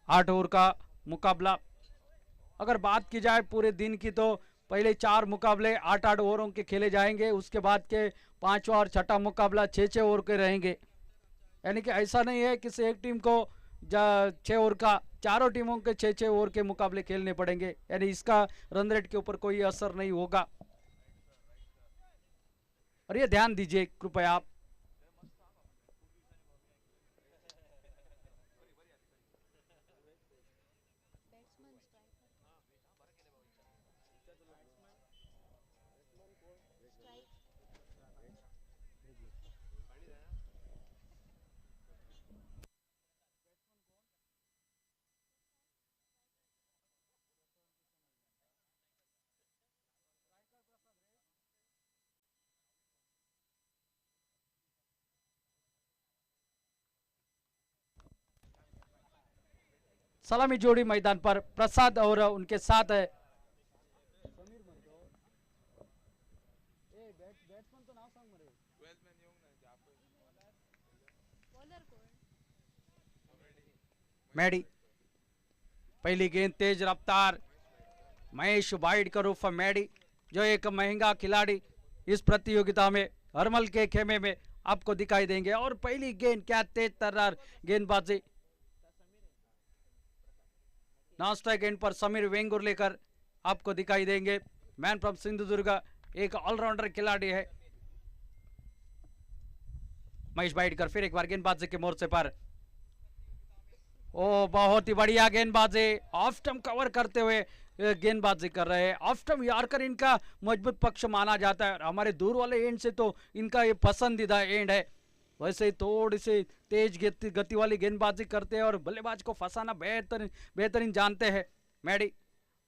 8 over का मुकाबला। अगर बात की जाए पूरे दिन की तो पहले 4 मुकाबले 8-8 ओवरों के खेले जाएंगे, उसके बाद के 5वां और छठा मुकाबला 6-6 ओवर के रहेंगे। यानी कि ऐसा नहीं है किसी एक टीम को 6 ओवर का, चारों टीमों के 6-6 ओवर के मुकाबले खेलने पड़ेंगे, यानी इसका रन रेट के ऊपर कोई असर नहीं होगा। और ये ध्यान दीजिए कृपया आप। सलामी जोड़ी मैदान पर प्रसाद और उनके साथ है मैडी। पहली गेंद तेज रफ्तार महेश वाइडकर उर्फ मैडी, जो एक महंगा खिलाड़ी इस प्रतियोगिता में हरमल के खेमे में आपको दिखाई देंगे। और पहली गेंद क्या तेज तर्रार गेंदबाजी। नॉन स्ट्राइक एंड पर समीर वेंगुर लेकर आपको दिखाई देंगे। मैन फ्रॉम सिंधुदुर्ग, एक ऑलराउंडर खिलाड़ी है महेश वाइडकर। फिर एक बार गेंदबाजी के मोर्चे पर, ओ बहुत ही बढ़िया गेंदबाजी, ऑफ स्टंप कवर करते हुए गेंदबाजी कर रहे हैं। ऑफ स्टंप यॉर्कर इनका मजबूत पक्ष माना जाता है, हमारे दूर वाले एंड से तो इनका ये पसंदीदा एंड है। वैसे थोड़ी सी तेज गति वाली गेंदबाजी करते हैं और बल्लेबाज को फंसाना बेहतरीन जानते हैं। मैडी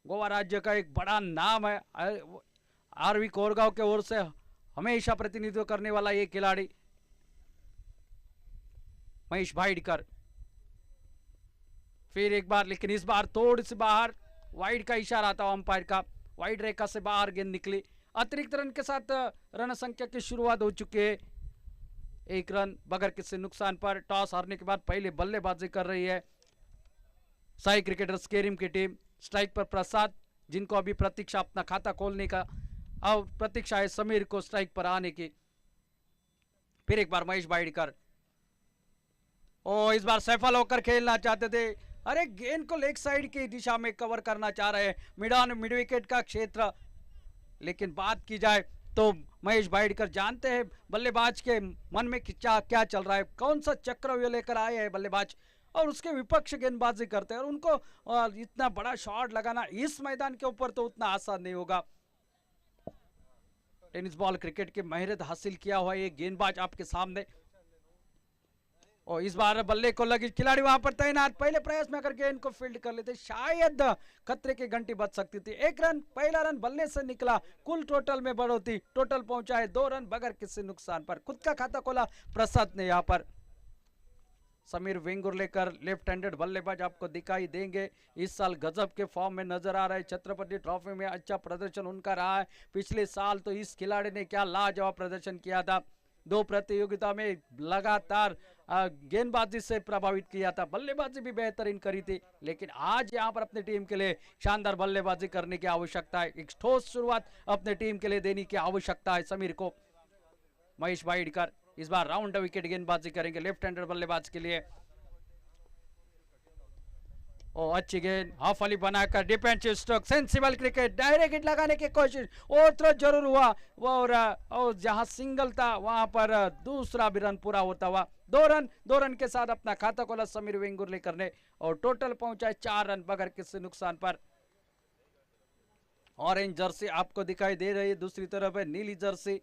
गोवा राज्य का एक बड़ा नाम है, आरवी कोरगांव के ओर से हमेशा प्रतिनिधित्व करने वाला ये खिलाड़ी महेश वाइडकर। फिर एक बार, लेकिन इस बार थोड़ी सी बाहर, वाइड का इशारा था अंपायर का, वाइड रेखा से बाहर गेंद निकली। अतिरिक्त रन के साथ रन संख्या की शुरुआत हो चुकी है। 1 रन बगैर किसी नुकसान पर। टॉस हारने के बाद पहले बल्लेबाजी कर रही है साई क्रिकेटर्स केरिम की टीम। स्ट्राइक पर प्रसाद, जिनको अभी प्रतीक्षा अपना खाता खोलने का, और प्रतीक्षा है समीर को स्ट्राइक पर आने की। फिर एक बार महेश वाइडकर, ओ इस बार सफल होकर खेलना चाहते थे। अरे गेंद को लेग साइड की दिशा में कवर करना चाह रहे हैं, मिड विकेट का क्षेत्र। लेकिन बात की जाए तो महेश वाइडकर जानते हैं बल्लेबाज के मन में क्या क्या चल रहा है, कौन सा चक्रव्यूह लेकर आए हैं बल्लेबाज, और उसके विपक्ष गेंदबाजी करते हैं। और उनको इतना बड़ा शॉट लगाना इस मैदान के ऊपर तो उतना आसान नहीं होगा। टेनिस बॉल क्रिकेट की महारत हासिल किया हुआ ये गेंदबाज आपके सामने, और इस बार बल्ले को लगी, खिलाड़ी वहां पर तैनात। पहले प्रयास में अगर गेंद को फील्ड कर लेते शायद खतरे की घंटी बच सकती थी। 1 रन, पहला रन बल्ले से निकला, कुल टोटल में बढ़ोतरी, टोटल पहुंचा है 2 रन बगैर किसी नुकसान पर। खुद का खाता खोला प्रसाद ने। यहाँ पर समीर वेंगुर लेकर लेफ्ट हैंडेड बल्लेबाज आपको दिखाई देंगे। इस साल गजब के फॉर्म में नजर आ रहा है, छत्रपति ट्रॉफी में अच्छा प्रदर्शन उनका रहा है। पिछले साल तो इस खिलाड़ी ने क्या लाजवाब प्रदर्शन किया था, 2 प्रतियोगिता में लगातार गेंदबाजी से प्रभावित किया था, बल्लेबाजी भी बेहतरीन करी थी। लेकिन आज यहां पर अपनी टीम के लिए शानदार बल्लेबाजी करने की आवश्यकता है, एक ठोस शुरुआत अपने टीम के लिए देने की आवश्यकता है समीर को। महेश वाइडकर इस बार राउंड विकेट गेंदबाजी करेंगे लेफ्ट हैंडर बल्लेबाज के लिए। ओ अच्छी गेंद, हाफ वाली बनाकर defensive stroke, sensible cricket, direct hit लगाने की कोशिश, और थ्रो जरूर हुआ, और जहां सिंगल था वहां पर दूसरा भी रन पूरा होता हुआ। 2 रन के साथ अपना खाता खोला समीर वेंगुर लेकर ने, और टोटल पहुंचा 4 रन बगैर किसी नुकसान पर। ऑरेंज जर्सी आपको दिखाई दे रही है, दूसरी तरफ है नीली जर्सी।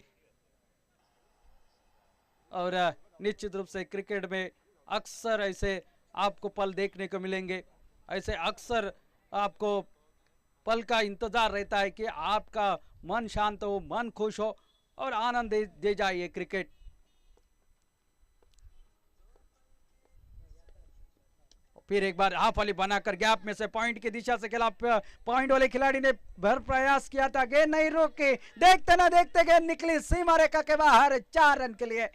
और निश्चित रूप से क्रिकेट में अक्सर ऐसे आपको पल देखने को मिलेंगे, ऐसे अक्सर आपको पल का इंतजार रहता है कि आपका मन शांत हो, मन खुश हो और आनंद दे जाए ये क्रिकेट। फिर एक बार हाफ वाली बनाकर गैप में से पॉइंट की दिशा से खेला, पॉइंट वाले खिलाड़ी ने भर प्रयास किया था, गेंद नहीं रोकी, देखते ना देखते गेंद निकली सीमा रेखा के बाहर, 4 रन के लिए।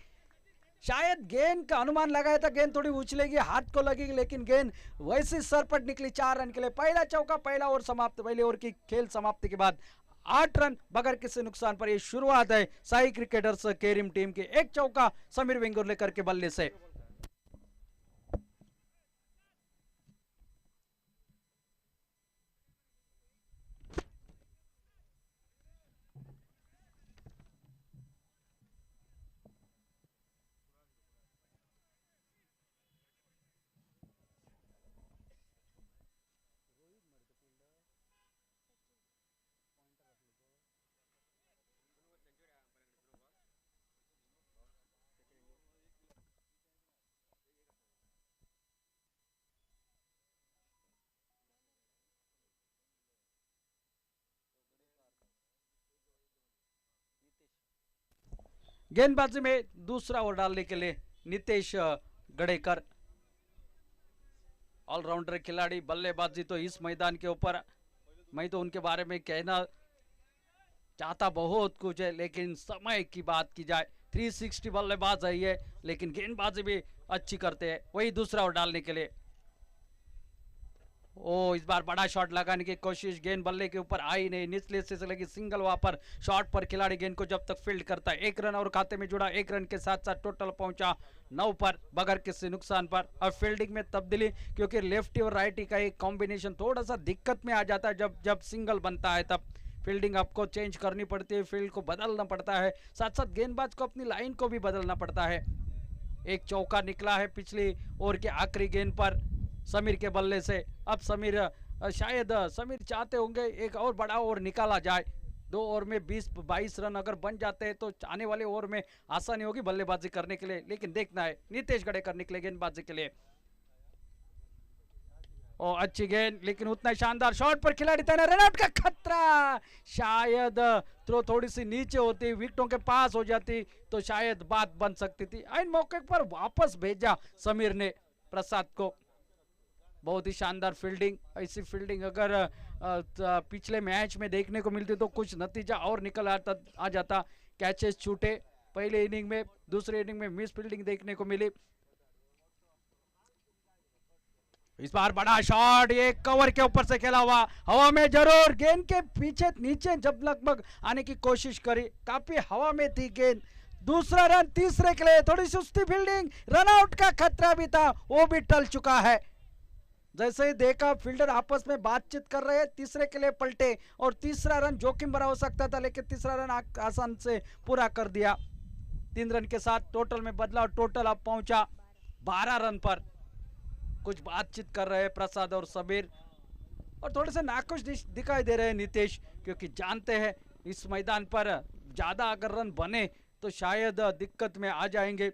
शायद गेंद का अनुमान लगाया था, गेंद थोड़ी उछलेगी, हाथ को लगेगी, लेकिन गेंद वैसे सरपट निकली। 4 रन के लिए पहला चौका, पहला ओवर समाप्त। पहले ओवर की खेल समाप्ति के बाद 8 रन बगैर किसी नुकसान पर। यह शुरुआत है साई क्रिकेटर्स केरिम टीम के। एक चौका समीर वेंगुर्ले लेकर के बल्ले से। गेंदबाजी में दूसरा ओवर डालने के लिए नितेश गड़ेकर, ऑलराउंडर खिलाड़ी। बल्लेबाजी तो इस मैदान के ऊपर मैं तो उनके बारे में कहना चाहता बहुत कुछ है, लेकिन समय की बात की जाए 360 बल्लेबाज है ये, लेकिन गेंदबाजी भी अच्छी करते हैं। वही दूसरा ओवर डालने के लिए इस बार बड़ा शॉट लगाने की कोशिश, गेंद बल्ले के ऊपर आई नहीं, निचले से लगी सिंगल। वहां पर शॉट पर खिलाड़ी गेंद को जब तक फील्ड करता है 1 रन और खाते में जुड़ा। 1 रन के साथ साथ टोटल पहुंचा 9 पर बगैर किसी नुकसान पर। अब फील्डिंग में तब्दीली, क्योंकि लेफ्टी और राइटी का एक कॉम्बिनेशन थोड़ा सा दिक्कत में आ जाता है। जब सिंगल बनता है तब फील्डिंग आपको चेंज करनी पड़ती है, फील्ड को बदलना पड़ता है, साथ साथ गेंदबाज को अपनी लाइन को भी बदलना पड़ता है। एक चौका निकला है पिछली ओवर के आखिरी गेंद पर समीर के बल्ले से। अब शायद समीर चाहते होंगे एक और बड़ा ओवर निकाला जाए। 2 ओवर में 20-22 रन अगर बन जाते हैं तो आने वाले ओवर में आसानी होगी बल्लेबाजी करने के लिए। लेकिन देखना है, नितेश गड़ेकर निकले गेंदबाजी के लिए। अच्छी गेंद, लेकिन उतना शानदार शॉट पर खिलाड़ी तैनात। रनआउट का खतरा, शायद थ्रो थोड़ी सी नीचे होती, विकेटों के पास हो जाती तो शायद बात बन सकती थी। इन मौके पर वापस भेजा समीर ने प्रसाद को। बहुत ही शानदार फील्डिंग। ऐसी फील्डिंग अगर पिछले मैच में देखने को मिलती तो कुछ नतीजा और निकल आ जाता। कैचेस छूटे पहले इनिंग में, दूसरे इनिंग में मिस फील्डिंग देखने को मिली। इस बार बड़ा शॉट, ये कवर के ऊपर से खेला हुआ, हवा में जरूर गेंद के पीछे नीचे जब लगभग आने की कोशिश करी, काफी हवा में थी गेंद। दूसरा रन तीसरे के लिए, थोड़ी सुस्ती फील्डिंग, रनआउट का खतरा भी था, वो भी टल चुका है। जैसे ही देखा फील्डर आपस में बातचीत कर रहे हैं, तीसरे के लिए पलटे और तीसरा रन जोखिम भरा हो सकता था, लेकिन तीसरा रन आसान से पूरा कर दिया। 3 रन के साथ टोटल में बदलाव, टोटल अब पहुंचा 12 रन पर। कुछ बातचीत कर रहे हैं प्रसाद और सबीर, और थोड़े से नाखुश दिखाई दे रहे हैं नितेश, क्योंकि जानते हैं इस मैदान पर ज्यादा अगर रन बने तो शायद दिक्कत में आ जाएंगे।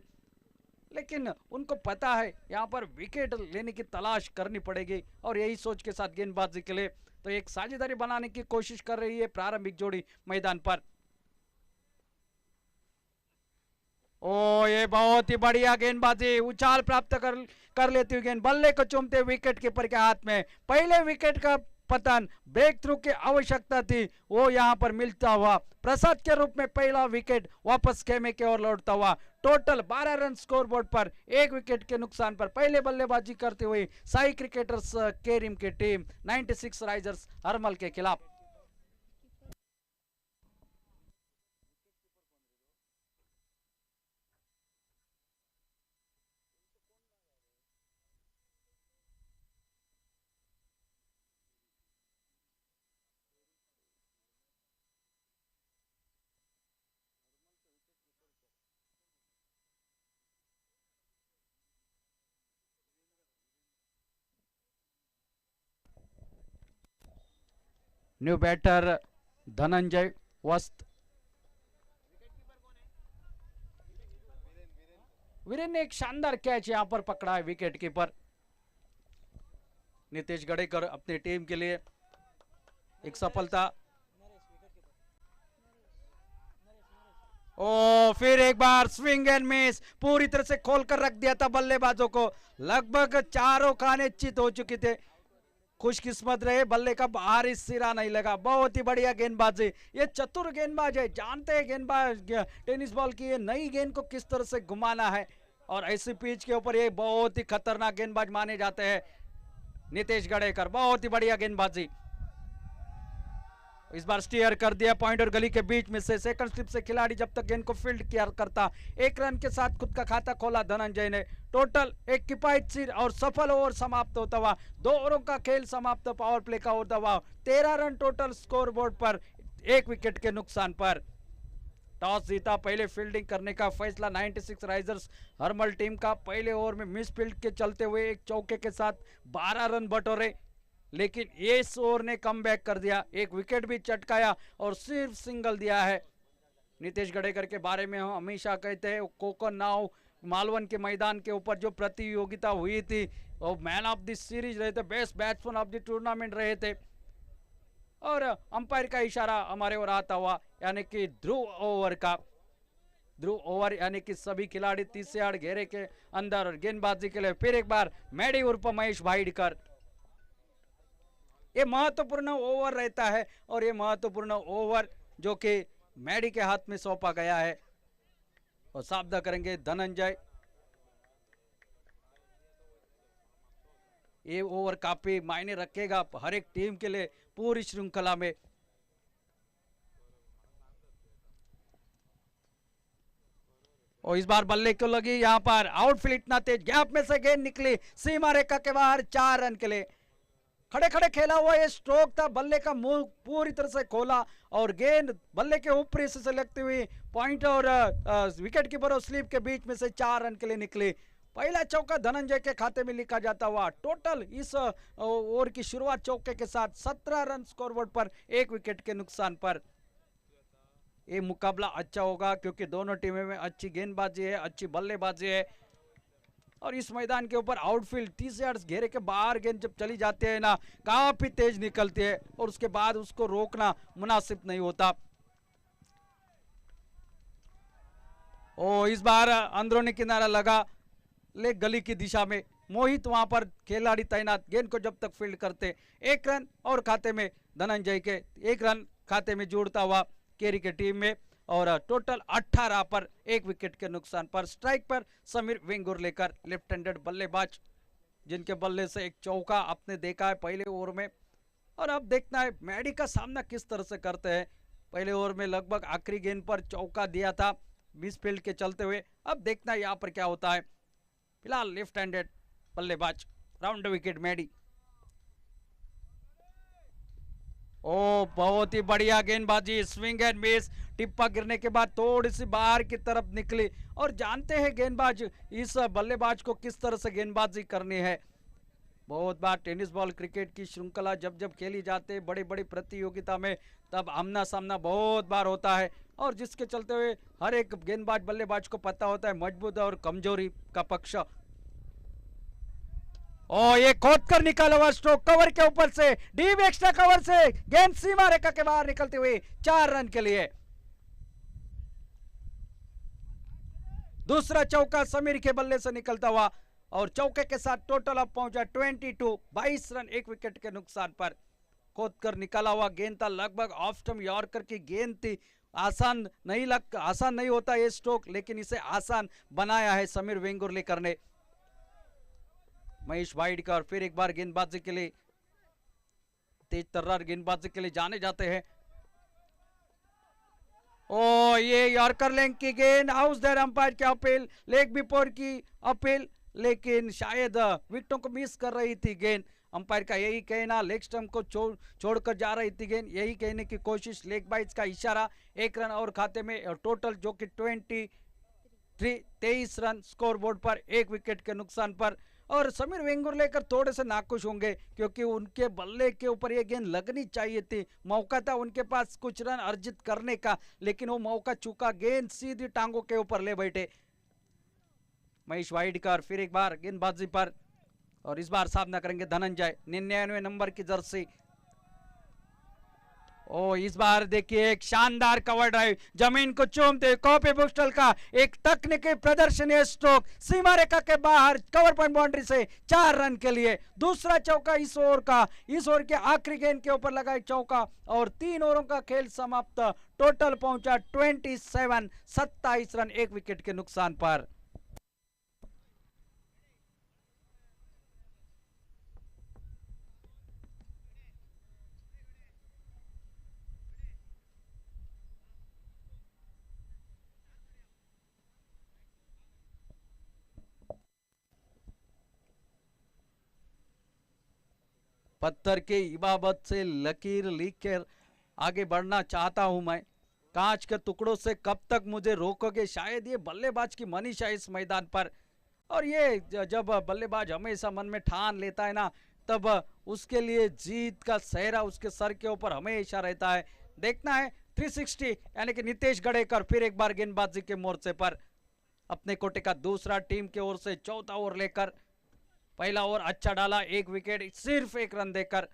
लेकिन उनको पता है यहाँ पर विकेट लेने की तलाश करनी पड़ेगी, और यही सोच के साथ गेंदबाजी के लिए तो एक साझेदारी बनाने की कोशिश कर रही है प्रारंभिक जोड़ी मैदान पर। ये बहुत ही बढ़िया गेंदबाजी, उछाल प्राप्त कर लेती हुई गेंद बल्ले को चूमते विकेट कीपर के हाथ में। पहले विकेट का पतन, ब्रेक थ्रू की आवश्यकता थी, वो यहां पर मिलता हुआ प्रसाद के रूप में पहला विकेट वापस खेमे की ओर लौटता हुआ। टोटल 12 रन स्कोरबोर्ड पर, 1 विकेट के नुकसान पर पहले बल्लेबाजी करते हुए साई क्रिकेटर्स केरिम की टीम 96 राइजर्स हरमल के खिलाफ। न्यू बैटर धनंजय वस्त, वीरेन ने एक शानदार कैच यहां पर पकड़ा है विकेट कीपर। नितेश गड़ेकर अपनी टीम के लिए एक सफलता। फिर एक बार स्विंग एंड मिस, पूरी तरह से खोलकर रख दिया था बल्लेबाजों को। लगभग चारों खाने चित हो चुके थे। खुशकिस्मत रहे, बल्ले का बाहर ही सिरा नहीं लगा। बहुत ही बढ़िया गेंदबाजी, ये चतुर गेंदबाज है, जानते हैं गेंदबाज टेनिस बॉल की ये नई गेंद को किस तरह से घुमाना है, और ऐसी पिच के ऊपर ये बहुत ही खतरनाक गेंदबाज माने जाते हैं नितेश गडेकर। बहुत ही बढ़िया गेंदबाजी, इस बार स्टीयर कर दिया पॉइंट और गली के बीच में से। सेकंड स्लिप से खिलाड़ी जब तक गेंद को फील्ड किया करता, 1 रन के साथ खुद का खाता खोला धनंजय ने। टोटल एक किफायती और सफल ओवर समाप्त होता हुआ, 2 ओवरों का खेल समाप्त, पावर प्ले का ओवर दबाव, 13 रन टोटल स्कोर बोर्ड पर, 1 विकेट के नुकसान पर। टॉस जीता, पहले फील्डिंग करने का फैसला 96 राइजर्स हरमल टीम का। पहले ओवर में मिस फील्ड के चलते हुए एक चौके के साथ 12 रन बटोरे, लेकिन इस ओवर ने कम बैक कर दिया, 1 विकेट भी चटकाया और सिर्फ सिंगल दिया है। नितेश गडेकर के बारे में हम हमेशा कहते हैं, कोकन नाव मालवन के मैदान के ऊपर जो प्रतियोगिता हुई थी, वो मैन ऑफ द सीरीज रहे थे, best batsman of the tournament रहे थे, और अंपायर का इशारा हमारे ओर आता हुआ, यानी कि ध्रुव ओवर का। ध्रुव ओवर यानी कि सभी खिलाड़ी 30 यार्ड घेरे के अंदर, और गेंदबाजी के लिए फिर एक बार मैडी उर्फ महेश भाईडकर। ये महत्वपूर्ण ओवर रहता है, और ये महत्वपूर्ण ओवर जो कि मैडी के हाथ में सौंपा गया है, और सामना करेंगे धनंजय। ये ओवर काफी मायने रखेगा हर एक टीम के लिए पूरी श्रृंखला में। और इस बार बल्ले को लगी यहां पर आउटफील्ड, इतना तेज गैप में से गेंद निकली सीमा रेखा के बाहर, 4 रन के लिए। खड़े खड़े खेला हुआ ये स्ट्रोक था, बल्ले का मुंह पूरी तरह से खोला और गेंद बल्ले के ऊपरी हिस्से से लगती हुई पॉइंट और विकेट कीपर और स्लीप के बीच में से 4 रन के लिए निकली। पहला चौका धनंजय के खाते में लिखा जाता हुआ। टोटल इस ओवर की शुरुआत चौके के साथ 17 रन स्कोरबोर्ड पर, 1 विकेट के नुकसान पर। ये मुकाबला अच्छा होगा क्योंकि दोनों टीमों में अच्छी गेंदबाजी है, अच्छी बल्लेबाजी है, और इस मैदान के ऊपर आउटफील्ड 30 यार्ड्स घेरे के बाहर गेंद जब चली जाती है ना, काफी तेज निकलती है, और उसके बाद उसको रोकना मुनासिब नहीं होता। ओ इस बार अंदरूनी किनारा लगा ले गली की दिशा में, मोहित वहां पर खिलाड़ी तैनात, गेंद को जब तक फील्ड करते, 1 रन और खाते में धनंजय के, 1 रन खाते में जोड़ता हुआ केरी के टीम में, और टोटल 18 पर, 1 विकेट के नुकसान पर। स्ट्राइक पर समीर वेंगुर्लेकर, लेफ्ट हैंडेड बल्लेबाज, जिनके बल्ले से एक चौका आपने देखा है पहले ओवर में, और अब देखना है मैडी का सामना किस तरह से करते हैं। पहले ओवर में लगभग आखिरी गेंद पर चौका दिया था मिस फील्ड के चलते हुए, अब देखना है यहाँ पर क्या होता है। फिलहाल लेफ्ट हैंडेड बल्लेबाज, राउंड विकेट मैडी। ओ बहुत ही बढ़िया गेंदबाजी, स्विंग एंड मिस, टिप्पा गिरने के बाद थोड़ी सी बाहर की तरफ निकली, और जानते हैं गेंदबाज इस बल्लेबाज को किस तरह से गेंदबाजी करनी है। बहुत बार टेनिस बॉल क्रिकेट की श्रृंखला जब जब खेली जाती है बड़ी बड़ी प्रतियोगिता में, तब आमना सामना बहुत बार होता है, और जिसके चलते हुए हर एक गेंदबाज बल्लेबाज को पता होता है मजबूत और कमजोरी का पक्ष। और ये खोद कर निकाला हुआ स्ट्रोक, कवर के ऊपर से डीप एक्स्ट्रा कवर से गेंद सीमा रेखा के बाहर निकलते हुए 4 रन के लिए। दूसरा चौका समीर के बल्ले से निकलता हुआ, और चौके के साथ टोटल अब पहुंचा 22, 22 रन, 1 विकेट के नुकसान पर। खोद कर निकाला हुआ गेंद था, लगभग ऑफ स्टंप यॉर्कर की गेंद थी। आसान नहीं होता ये स्ट्रोक, लेकिन इसे आसान बनाया है समीर वेंगुर्लेकर ने। महेश भाईडकर फिर एक बार गेंदबाजी के लिए, तेज तर्रार गेंदबाजी के लिए जाने जाते हैं। ओ ये यॉर्कर लेंथ की गेंद, हाउस देयर अंपायर की अपील, लेग बिफोर की अपील, लेकिन शायद विकेटों को मिस कर रही थी गेंद। अंपायर का यही कहना, लेग स्टंप को छोड़कर जा रही थी गेंद, यही कहने की कोशिश, लेग बाइट्स का इशारा। 1 रन और खाते में, और टोटल जो कि 23 रन स्कोर बोर्ड पर, 1 विकेट के नुकसान पर। और समीर वेंगुर्लेकर थोड़े से नाखुश होंगे क्योंकि उनके बल्ले के ऊपर ये गेंद लगनी चाहिए थी, मौका था उनके पास कुछ रन अर्जित करने का, लेकिन वो मौका चूका, गेंद सीधी टांगों के ऊपर ले बैठे महेश वाइडकर। फिर एक बार गेंदबाजी पर, और इस बार सामना करेंगे धनंजय, 99 नंबर की जर्सी। ओ इस बार देखिए एक शानदार कवर ड्राइव, जमीन को चूमते हुए कॉपी बुस्टल का एक तकनीकी प्रदर्शनीय स्ट्रोक, सीमा रेखा के बाहर कवर पॉइंट बाउंड्री से 4 रन के लिए। दूसरा चौका इस ओवर का, इस ओवर के आखिरी गेंद के ऊपर लगा एक चौका और 3 ओवरों का खेल समाप्त। टोटल पहुंचा 27, 27 रन 1 विकेट के नुकसान पर। पत्थर के इबाबत से लकीर लिख कर आगे बढ़ना चाहता हूं मैं। कांच के टुकड़ों से कब तक मुझे रोकोगे, शायद ये बल्लेबाज की मनीषा इस मैदान पर। और ये जब बल्लेबाज हमेशा मन में ठान लेता है ना, तब उसके लिए जीत का सेहरा उसके सर के ऊपर हमेशा रहता है। देखना है 360 यानी कि नितेश गड़ेकर फिर एक बार गेंदबाजी के मोर्चे पर। अपने कोटे का दूसरा टीम की ओर से चौथा ओवर लेकर, पहला ओवर अच्छा डाला, 1 विकेट, सिर्फ 1 रन देकर।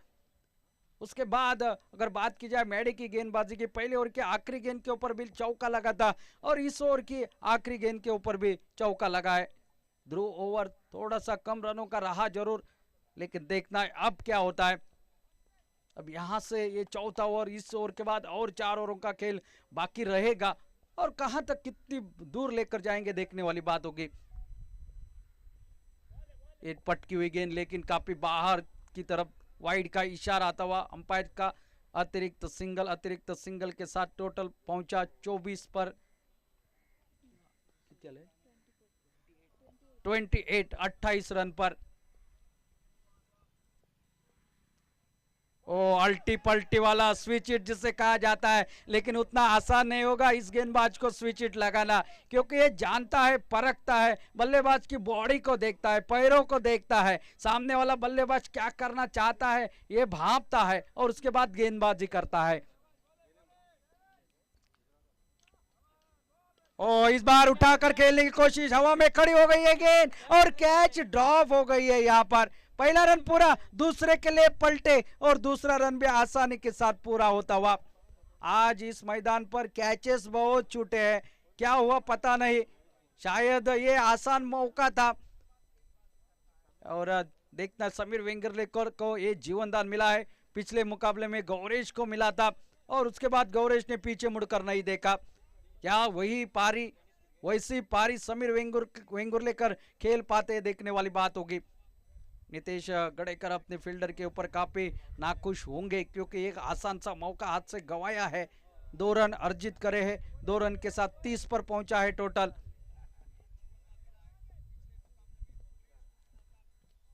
उसके बाद अगर बात की जाए मैडी की गेंदबाजी की, पहले ओवर के आखिरी गेंद के ऊपर भी चौका लगा था और इस ओवर की आखिरी गेंद के ऊपर भी चौका लगा है। ध्रुव ओवर थोड़ा सा कम रनों का रहा जरूर, लेकिन देखना है अब क्या होता है। अब यहां से ये चौथा ओवर, इस ओवर के बाद और 4 ओवरों का खेल बाकी रहेगा और कहां तक कितनी दूर लेकर जाएंगे देखने वाली बात होगी। एक पटकी हुई गेंद लेकिन काफी बाहर की तरफ, वाइड का इशारा आता हुआ अंपायर का। अतिरिक्त सिंगल के साथ टोटल पहुंचा 24 पर 28 रन पर। ओ अल्टी पल्टी वाला स्विच इट जिसे कहा जाता है, लेकिन उतना आसान नहीं होगा इस गेंदबाज को स्विच इट लगाना, क्योंकि ये जानता है, परखता है, बल्लेबाज की बॉडी को देखता है, पैरों को देखता है, सामने वाला बल्लेबाज क्या करना चाहता है ये भांपता है और उसके बाद गेंदबाजी करता है। ओ इस बार उठाकर खेलने की कोशिश, हवा में खड़ी हो गई है गेंद और कैच ड्रॉप हो गई है। यहाँ पर पहला रन पूरा, दूसरे के लिए पलटे और दूसरा रन भी आसानी के साथ पूरा होता हुआ। आज इस मैदान पर कैचेस बहुत छूटे हैं, क्या हुआ पता नहीं, शायद ये आसान मौका था। और देखना समीर वेंगुर्लेकर को ये जीवनदान मिला है, पिछले मुकाबले में गौरेश को मिला था और उसके बाद गौरेश ने पीछे मुड़कर नहीं देखा। क्या वही पारी, वैसी पारी समीर वेंगुर्लेकर खेल पाते, देखने वाली बात होगी। नितेश गड़ेकर अपने फील्डर के ऊपर काफी नाखुश होंगे, क्योंकि एक आसान सा मौका हाथ से गवाया है। 2 रन अर्जित करे हैं, 2 रन के साथ 30 पर पहुंचा है टोटल।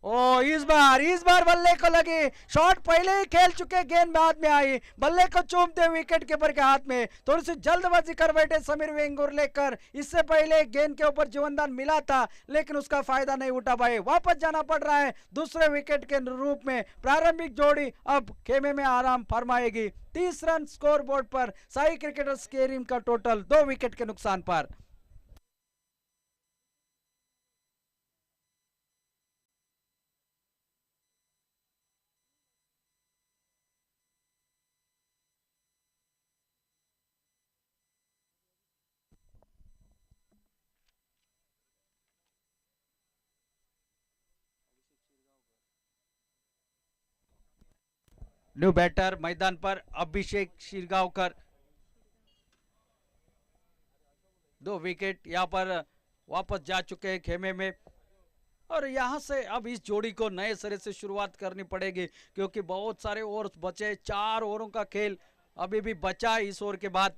ओ इस बार बल्ले को लगी शॉट, पहले ही खेल चुके, गेंद बाद में आई, बल्ले को चूमते विकेट कीपर के हाथ में। थोड़ी सी जल्दबाजी कर बैठे समीर वेंगुर्लेकर, इससे पहले गेंद के ऊपर जीवनदान मिला था लेकिन उसका फायदा नहीं उठा पाए। वापस जाना पड़ रहा है दूसरे विकेट के रूप में। प्रारंभिक जोड़ी अब खेमे में आराम फरमाएगी। 30 रन स्कोर बोर्ड पर साई क्रिकेटर्स केरीम का टोटल 2 विकेट के नुकसान पर। न्यू बैटर मैदान पर अभिषेक शिरगांवकर, 2 विकेट यहाँ पर वापस जा चुके हैं खेमे में। और यहाँ से अब इस जोड़ी को नए सिरे से शुरुआत करनी पड़ेगी, क्योंकि बहुत सारे ओवर बचे, 4 ओवरों का खेल अभी भी बचा है इस ओवर के बाद।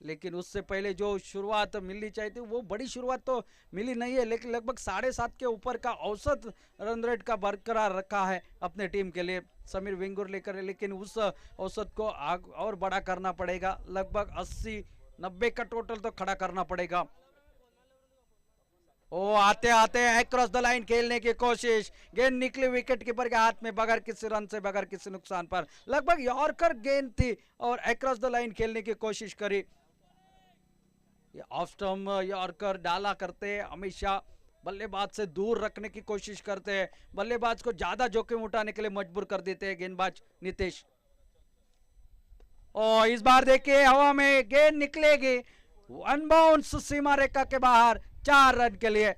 लेकिन उससे पहले जो शुरुआत मिलनी चाहिए थी वो बड़ी शुरुआत तो मिली नहीं है, लेकिन लगभग 7.5 के ऊपर का औसत रन रेट का बरकरार रखा है अपने टीम के लिए समीर वेंगुर्लेकर। लेकिन उस औसत को और बड़ा करना पड़ेगा, लगभग 80-90 का टोटल तो खड़ा करना पड़ेगा। ओ आते आते अक्रॉस द लाइन खेलने की कोशिश, गेंद निकली विकेट कीपर के हाथ में बगैर किसी रन से, बगैर किसी नुकसान पर। लगभग यॉर्कर गेंद थी और अक्रॉस द लाइन खेलने की कोशिश करी। ऑफ स्टंप यॉर्कर डाला करते हमेशा बल्लेबाज से दूर रखने की कोशिश करते हैं, बल्लेबाज को ज्यादा जोखिम उठाने के लिए मजबूर कर देते हैं गेंदबाज नितेश। और इस बार देखिए हवा में गेंद निकलेगी, अनबाउंस सीमा रेखा के बाहर 4 रन के लिए।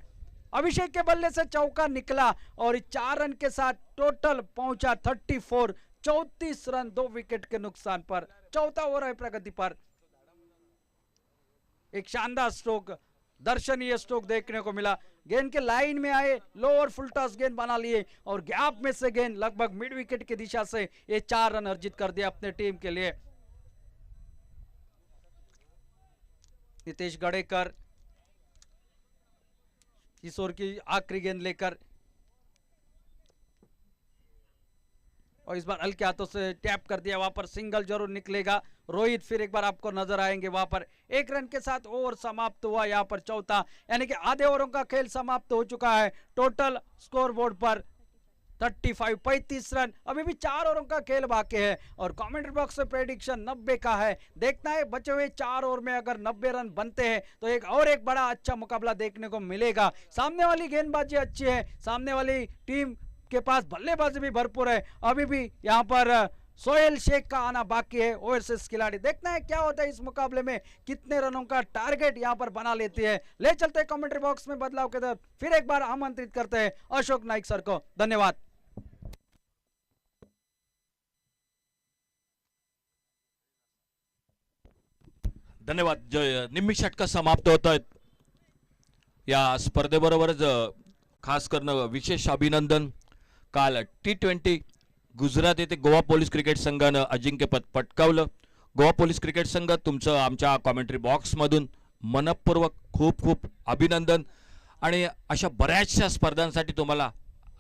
अभिषेक के बल्ले से चौका निकला और 4 रन के साथ टोटल पहुंचा 34, 34 रन 2 विकेट के नुकसान पर। चौथा ओवर है प्रगति पर। एक शानदार स्ट्रोक, दर्शनीय स्ट्रोक देखने को मिला। गेंद के लाइन में आए, लोअर फुल टॉस गेंद बना लिए और गैप में से गेंद लगभग मिड विकेट की दिशा से ये 4 रन अर्जित कर दिया अपने टीम के लिए। नितेश गड़ेकर इस ओवर की आखिरी गेंद लेकर, और इस बार हल्के हाथों से टैप कर दिया, वहां पर सिंगल जरूर निकलेगा। रोहित फिर एक बार आपको नजर आएंगे वहां पर। 1 रन के साथ ओवर समाप्त हुआ यहाँ पर चौथा, यानी कि आधे ओवरों का खेल समाप्त हो चुका है। टोटल स्कोर बोर्ड पर 35, 35 रन। अभी भी 4 ओवरों का खेल बाकी है और कमेंट्री बॉक्स में प्रेडिक्शन 90 का है। देखना है बचे हुए 4 ओवर में अगर 90 रन बनते हैं तो एक बड़ा अच्छा मुकाबला देखने को मिलेगा। सामने वाली गेंदबाजी अच्छी है, सामने वाली टीम के पास बल्लेबाजी भी भरपूर है। अभी भी यहाँ पर सोहेल शेख का आना बाकी है, ओवरसीज खिलाड़ी। देखना है क्या होता है इस मुकाबले में, कितने रनों का टारगेट यहाँ पर बना लेती है। ले चलते हैं कमेंट्री बॉक्स में बदलाव के तरफ। फिर एक बार आमंत्रित करते हैं अशोक नाइक सर को। धन्यवाद। धन्यवाद। निम्मी षटकं समाप्त होत आहेत या स्पर्धेबरोबरच खास करणं विशेष अभिनंदन। काल T20 गुजरात येथे गोवा पोलीस क्रिकेट संघानं अजिंक्यपद पटकावलं। गोवा पोलीस क्रिकेट संघ तुमचं आमच्या कॉमेंट्री बॉक्समधून मनपूर्वक खूप खूप अभिनंदन आणि अशा बऱ्याचशा स्पर्धांसाठी तुम्हाला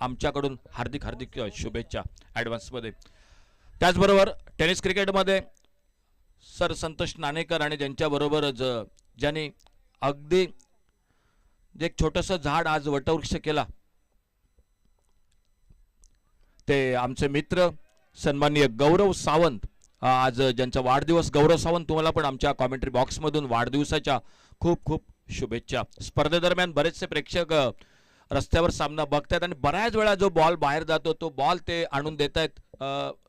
आमच्याकडून हार्दिक हार्दिक शुभेच्छा ॲडव्हान्समध्ये। त्याचबरोबर टेनिस क्रिकेटमध्ये सर संतोष नाणेकर आणि ज्यांच्याबरोबरच ज्यांनी अगदी जे एक छोटंसं झाड आज वटवृक्ष केला ते आमचे मित्र सन्माननीय गौरव सावंत। आज ज्यांचा वाढदिवस, गौरव सावंत तुम्हाला पण आमच्या कॉमेंट्री बॉक्समधून वाढदिवसाच्या खूप खूप शुभेच्छा। स्पर्धेदरम्यान बरेचसे प्रेक्षक रस्त्यावर सामना बघतात आणि बऱ्याच वेळा जो बॉल बाहेर जातो तो बॉल ते आणून देत आहेत।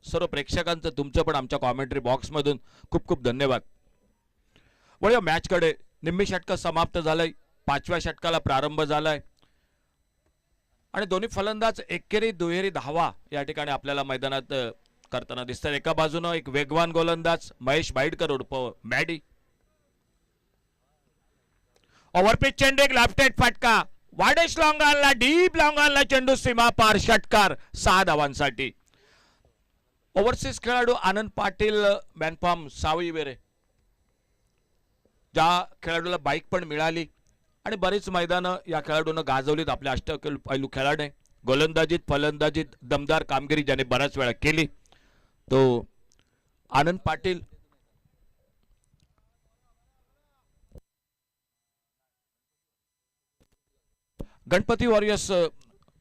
सर्व प्रेक्षकांचं तुमचं पण आमच्या कॉमेंट्री बॉक्समधून खूप खूप धन्यवाद। वळूया मॅचकडे। निम्मी षटक समाप्त झालंय, 5व्या षटकाला प्रारंभ झालाय आणि दोन्ही फलंदाज एकेरी दुहेरी धावा या ठिकाणी आपल्याला मैदानात करताना दिसतात। एका बाजूनं एक वेगवान गोलंदाज महेश बाईडकर उर्फ मॅडी। ओव्हरपिच चेंडू, एक लेफ्ट हँड फटका, वाडेश लॉंगाला, डीप लॉंगाला चेंडू सीमा पार, षटकार 6 धावांसाठी। ओव्हरसीज खेळाडू आनंद पाटील, मॅनफॉर्म सावई वेरे, ज्या खेळाडूला बाईक पण मिळाली आणि बरीच मैदानं या खेळाडूनं गाजवलीत आपल्या अष्टपैलू खेळाडू। गोलंदाजीत फलंदाजीत दमदार कामगिरी ज्याने बऱ्याच वेळा केली तो आनंद पाटील। गणपती वॉरियर्स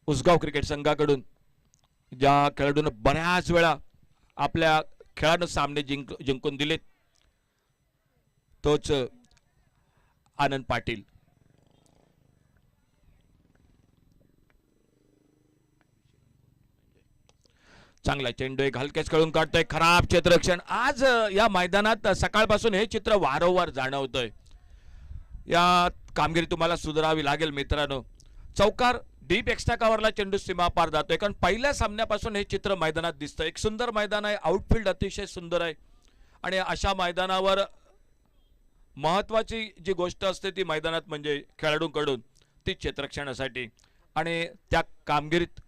उसगाव क्रिकेट संघाकडून ज्या खेळाडूनं बऱ्याच वेळा आपल्या खेळानं सामने जिंकून दिलेत तोच आनंद पाटील। चांगला चेंडू, एक हलकेच खेळून काढतोय, खराब क्षेत्ररक्षण। आज या मैदानात सकाळपासून हे चित्र वारंवार जाणवतंय। या कामगिरी तुम्हाला सुधारावी लागेल मित्रांनो। चौकार, डीप एक्स्ट्रा कव्हरला चेंडू सीमा पार जातोय, कारण पहिल्या सामन्यापासून हे चित्र मैदानात दिसतंय। एक सुंदर मैदान आहे, आउटफील्ड अतिशय सुंदर आहे आणि अशा मैदानावर महत्त्वाची जी गोष्ट असते ती मैदानात म्हणजे खेळाडूंकडून ती क्षेत्ररक्षणासाठी, आणि त्या कामगिरीत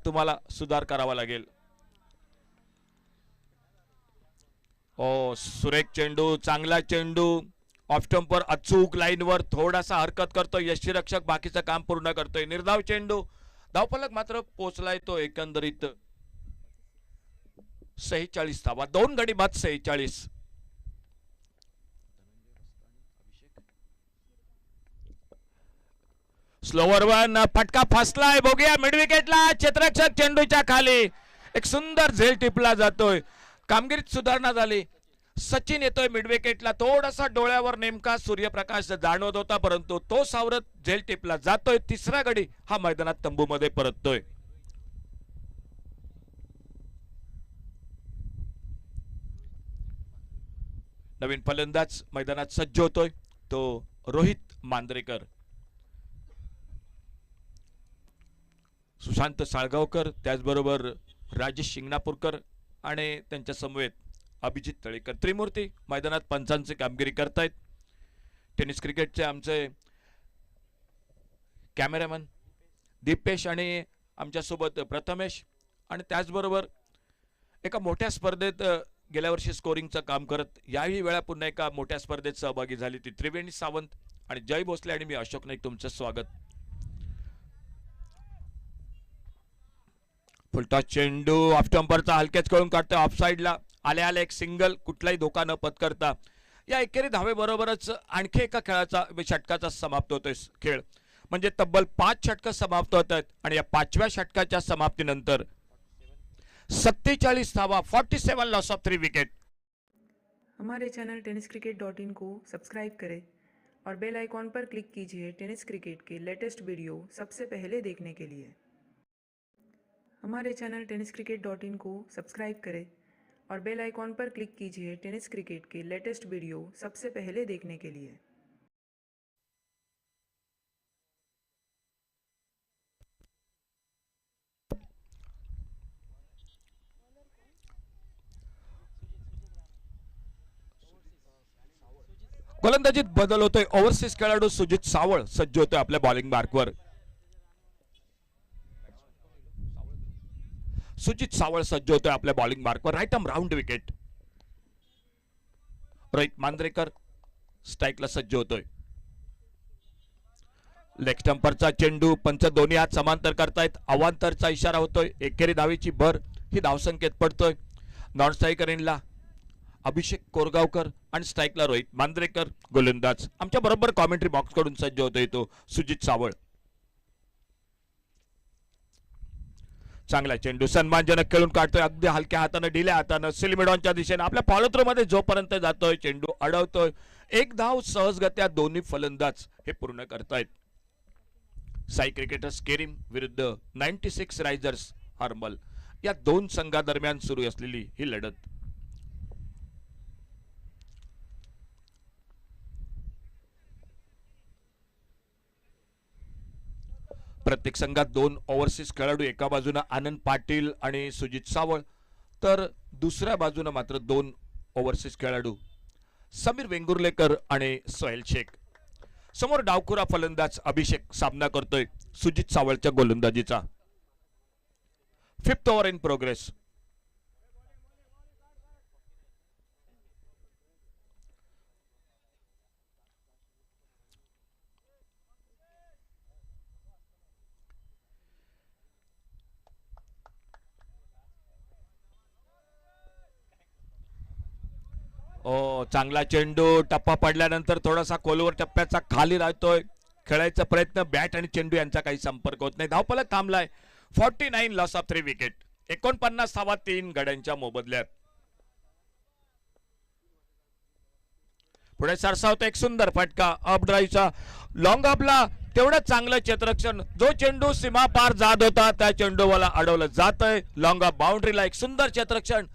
तुम्हाला सुधार करावा लागेल। ओ सुरेख चेंडू, चांगला चेंडू, ऑफ स्टंपवर अचूक लाईनवर थोडासा हरकत करतोय यष्टीरक्षक, बाकीचं काम पूर्ण करतोय। निर्धाव चेंडू, धावफलक मात्र पोहोचलाय तो एकंदरीत 46 धावा, 2 गडी बाद 46। स्लोवर वन, फटका फसलाय, बघूया मिड विकेटला, क्षेत्ररक्षक चेंडूच्या खाली, एक सुंदर झेल टिपला जातोय। कामगिरीत सुधारणा झाली। सचिन येतोय मिड विकेटला, थोडासा डोळ्यावर नेमका सूर्यप्रकाश जाणवत होता परंतु तो सावरत झेल टिपला जातोय। तिसरा गडी हा मैदानात तंबूमध्ये परततोय। नवीन फलंदाज मैदानात सज्ज होतोय तो रोहित मांजरेकर. सुशांत साळगावकर, त्याचबरोबर राजेश शिंगणापूरकर आणि त्यांच्या समवेत अभिजित तळेकर त्रिमूर्ती मैदानात पंचांची कामगिरी करतायत. टेनिस क्रिकेटचे आमचे कॅमेरामन दीपेश आणि आमच्यासोबत प्रथमेश, आणि त्याचबरोबर एका मोठ्या स्पर्धेत गेल्या वर्षी स्कोरिंगचं काम करत याही वेळा पुन्हा एका मोठ्या स्पर्धेत सहभागी झाली ती त्रिवेणी सावंत आणि जय भोसले आणि मी अशोक नाईक. तुमचं स्वागत. फुलटॉस चेंडू ऑफ स्टंपरचा हलक्याच कळून काढतोय ऑफ साईडला. आले आले एक सिंगल, कुठलाही धोका न पत्करता या एकेरी धावेबरोबरच आणखी एका खेळाचा षटकाचा समाप्त होतोय खेळ. म्हणजे तब्बल 5 षटकं समाप्त होत आहेत आणि या 5व्या षटकाच्या समाप्तीनंतर 47 धावा, 47 लॉस ऑफ 3 विकेट. हमारे चैनल tenniscricket.in को सब्सक्राइब करें और बेल आइकॉन पर क्लिक कीजिए टेनिस क्रिकेट के लेटेस्ट वीडियो सबसे पहले देखने के लिए. हमारे चैनल tenniscricket.in को सब्सक्राइब करें और बेल आइकॉन पर क्लिक कीजिए टेनिस क्रिकेट के लेटेस्ट वीडियो सबसे पहले देखने के लिए. गोलंदाजीत बदल होतोय. ओव्हरसीज खेळाडू सुजित सावळ सज्ज होतोय आपल्या बॉलिंग मार्कवर. सुजित सावळ सज्ज होतोय आपल्या बॉलिंग मार्कवर. Right arm round wicket. Rohit Manjrekar स्ट्राईकला सज्ज होतोय. लेग स्टंपरचा चेंडू पंच दोन्ही हात समांतर करतायत. अवांतरचा इशारा होतोय. एकेरी धावेची भर ही धावसंख्येत पडतोय. नॉन स्ट्रायकर इनला अभिषेक कोरगावकर आणि स्ट्राईकला रोहित मांजरेकर. गोलंदाज आमच्या बरोबर कॉमेंट्री बॉक्स कडून सज्ज होतोय तो सुजित सावळ. चांगला चेंडू सन्मानजनक खेळून काढतोय. अगदी हलक्या हाताने ढिल्या हाताने सिलमिडॉनच्या दिशेने आपल्या फॉलो थ्रो मध्ये जोपर्यंत जातोय चेंडू अडवतोय. एक धाव सहजगत्या दोन्ही फलंदाज हे पूर्ण करतायत. साई क्रिकेटर्स केरिम विरुद्ध 96 रायझर्स हर्मल या दोन संघादरम्यान सुरू असलेली ही लढत. प्रत्येक संघात 2 ओव्हरसीज खेळाडू, एका बाजूने आनंद पाटील आणि सुजित सावळ, तर दुसऱ्या बाजूने मात्र 2 ओव्हरसीज खेळाडू समीर वेंगुर्लेकर आणि सोहेल शेख. समोर डावखुरा फलंदाज अभिषेक सामना करतोय सुजित सावळच्या गोलंदाजीचा. 5th over in progress. चांगला चेंडू टप्पा पडल्यानंतर थोडासा खोलवर टप्प्याचा खाली राहतोय. खेळायचा प्रयत्न, बॅट आणि चेंडू यांचा काही संपर्क होत नाही. धावफलक थांबलाय. 49 लॉस ऑफ 3 विकेट. 49 धावा 3 गड्यांच्या मोबदल्यात. पुढे सरसावतो एक सुंदर फटका अप ड्राईव्हचा. लॉंग अपला तेवढं चांगलं क्षेत्ररक्षण. जो चेंडू सीमा पार जात होता त्या चेंडूवाला अडवलं जातंय. लॉंग अप बाउंड्रीला एक सुंदर क्षेत्ररक्षण.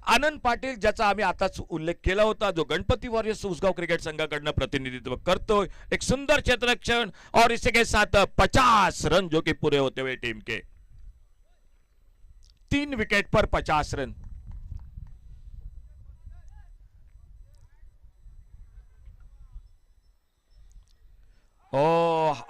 आनंद पाटील ज्याचा आम्ही आताच उल्लेख केला होता, जो गणपती वॉरियर्स उसगाव क्रिकेट संघाकडनं प्रतिनिधित्व करतोय. एक सुंदर क्षेत्ररक्षण और इसी के साथ 50 रन जो कि पूरे होते हुए टीम के 3 विकेट पर 50 रन.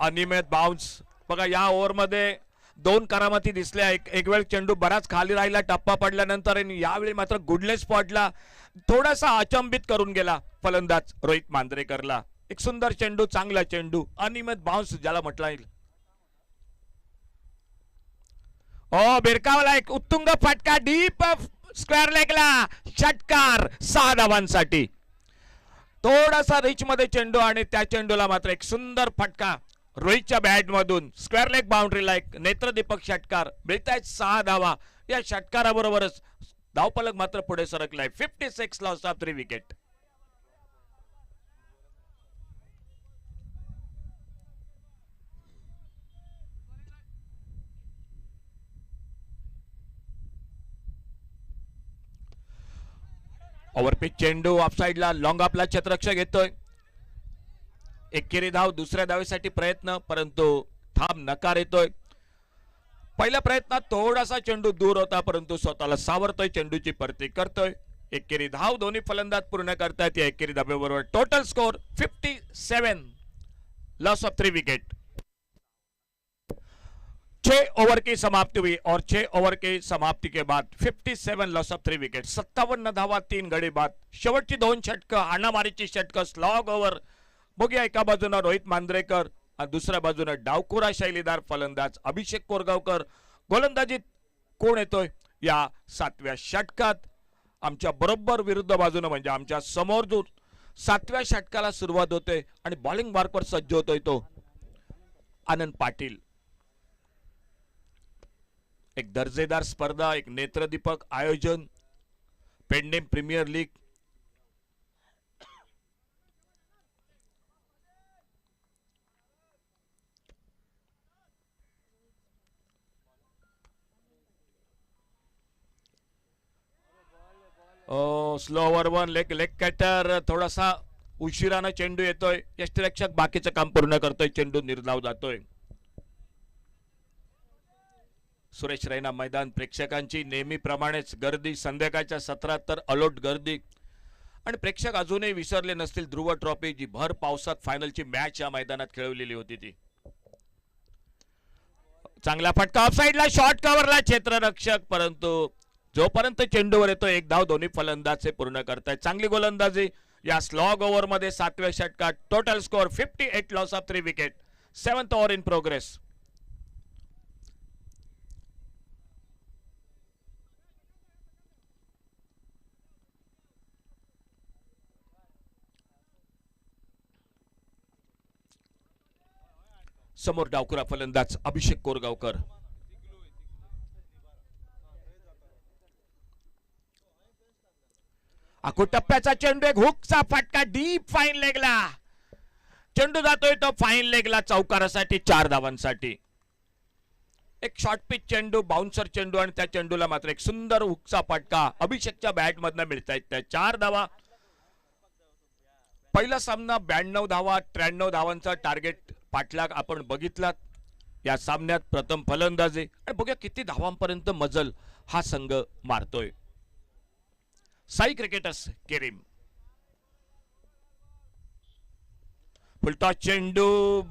अनियमित बाउन्स बघा या ओव्हर मध्ये 2 करामती दिसल्या. एक वेळ चेंडू बराच खाली राहिला टप्पा पडल्यानंतर, यावेळी मात्र गुडलेस स्पॉटला थोडासा अचंबित करून गेला फलंदाज रोहित मांजरेकरला. एक सुंदर चेंडू, चांगला चेंडू, अनियमित बाउन्स ज्याला म्हटलं येईल. बिरकावला एक उत्तुंग फटका डीप स्क्वेअर लेगला. षटकार 6 धावांसाठी. थोडासा रिच मध्ये चेंडू आणि त्या चेंडूला मात्र एक सुंदर फटका रोहितच्या बॅट मधून स्क्वेअर लेग बाउंड्रीला. एक नेत्रदीपक षटकार. मिळतायत 6 धावा. या षटकाराबरोबरच धावफलक मात्र पुढे सरकलाय. 56 लॉस ऑफ 3 विकेट. ओव्हरपिच चेंडू ऑफसाईडला लॉंग आपला क्षेत्ररक्षक येतोय. एकेरी धाव, दुसऱ्या धावेसाठी प्रयत्न, परंतु थांब नकार येतोय. पहिल्या प्रयत्नात थोडासा चेंडू दूर होता, परंतु स्वतःला सावरतोय, चेंडूची परती करतोय. एकेरी धाव दोन्ही फलंदाज पूर्ण करतायत. या एकेरी धावेबरोबर total score 57, loss of 3 wicket. 6 over की समाप्ति हुई और 6 ओवर की समाप्ति के बाद 57 लॉस ऑफ 3 विकेट. 57 धावा 3 गडी बाद. शेवटची 2 षटकं, हाणामारीची षटकं, स्लॉग ओव्हर. बघूया एका बाजूने रोहित मांजरेकर आणि दुसऱ्या बाजूने डावखुरा शैलीदार फलंदाज अभिषेक कोरगावकर. गोलंदाजीत कोण येतोय या 7व्या षटकात? आमच्या बरोबर विरुद्ध बाजूने म्हणजे आमच्या समोर जो 7व्या षटकाला सुरुवात होते आणि बॉलिंग मार्कवर सज्ज होतोय तो आनंद पाटील. एक दर्जेदार स्पर्धा, एक नेत्रदीपक आयोजन, Pednem premier league. Slower one, leg cutter. थोडासा उशिरानं चेंडू येतोय. यष्टिरक्षक बाकीचं काम पूर्ण करतोय, चेंडू निर्धाव जातोय. सुरेश रैना मैदान प्रेक्षकांची नेहमीप्रमाणेच गर्दी. संध्याकाळच्या सत्रात तर अलोट गर्दी. आणि प्रेक्षक अजूनही विसरले नसतील ध्रुव ट्रॉफी, जी भर पावसात फायनलची मॅच या मैदानात खेळवलेली होती ती. चांगला फटका ऑफसाईडला, शॉर्ट कव्हरला क्षेत्ररक्षक, परंतु जोपर्यंत चेंडूवर येतो एक धाव दोन्ही फलंदाज पूर्ण करतायत. चांगली गोलंदाजी या स्लॉग ओव्हर मध्ये 7व्या षटकात. Total score 58 loss of 3 wicket. 7th over in progress. समोर डावखुरा फलंदाज अभिषेक कोरगावकर. टप्प्याचा चेंडू, एक हुकचा फटका डीप फाईन लेगला. चेंडू जातोय तो फाईन लेगला चौकारासाठी, 4 धावांसाठी. एक शॉर्ट पिच चेंडू, बाउन्सर चेंडू आणि त्या चेंडूला मात्र एक सुंदर हुकचा फटका अभिषेकच्या बॅट मधनं मिळतायत. त्या 4 धावा. पहिला सामना 92 धावा, 93 धावांचा टार्गेट पाठलाग आपण बघितलात. या सामन्यात प्रथम फलंदाजी आणि बघूया किती धावांपर्यंत मजल हा संघ मारतोय. साई क्रिकेटर्स केरीम. फुलटॉस चेंडू,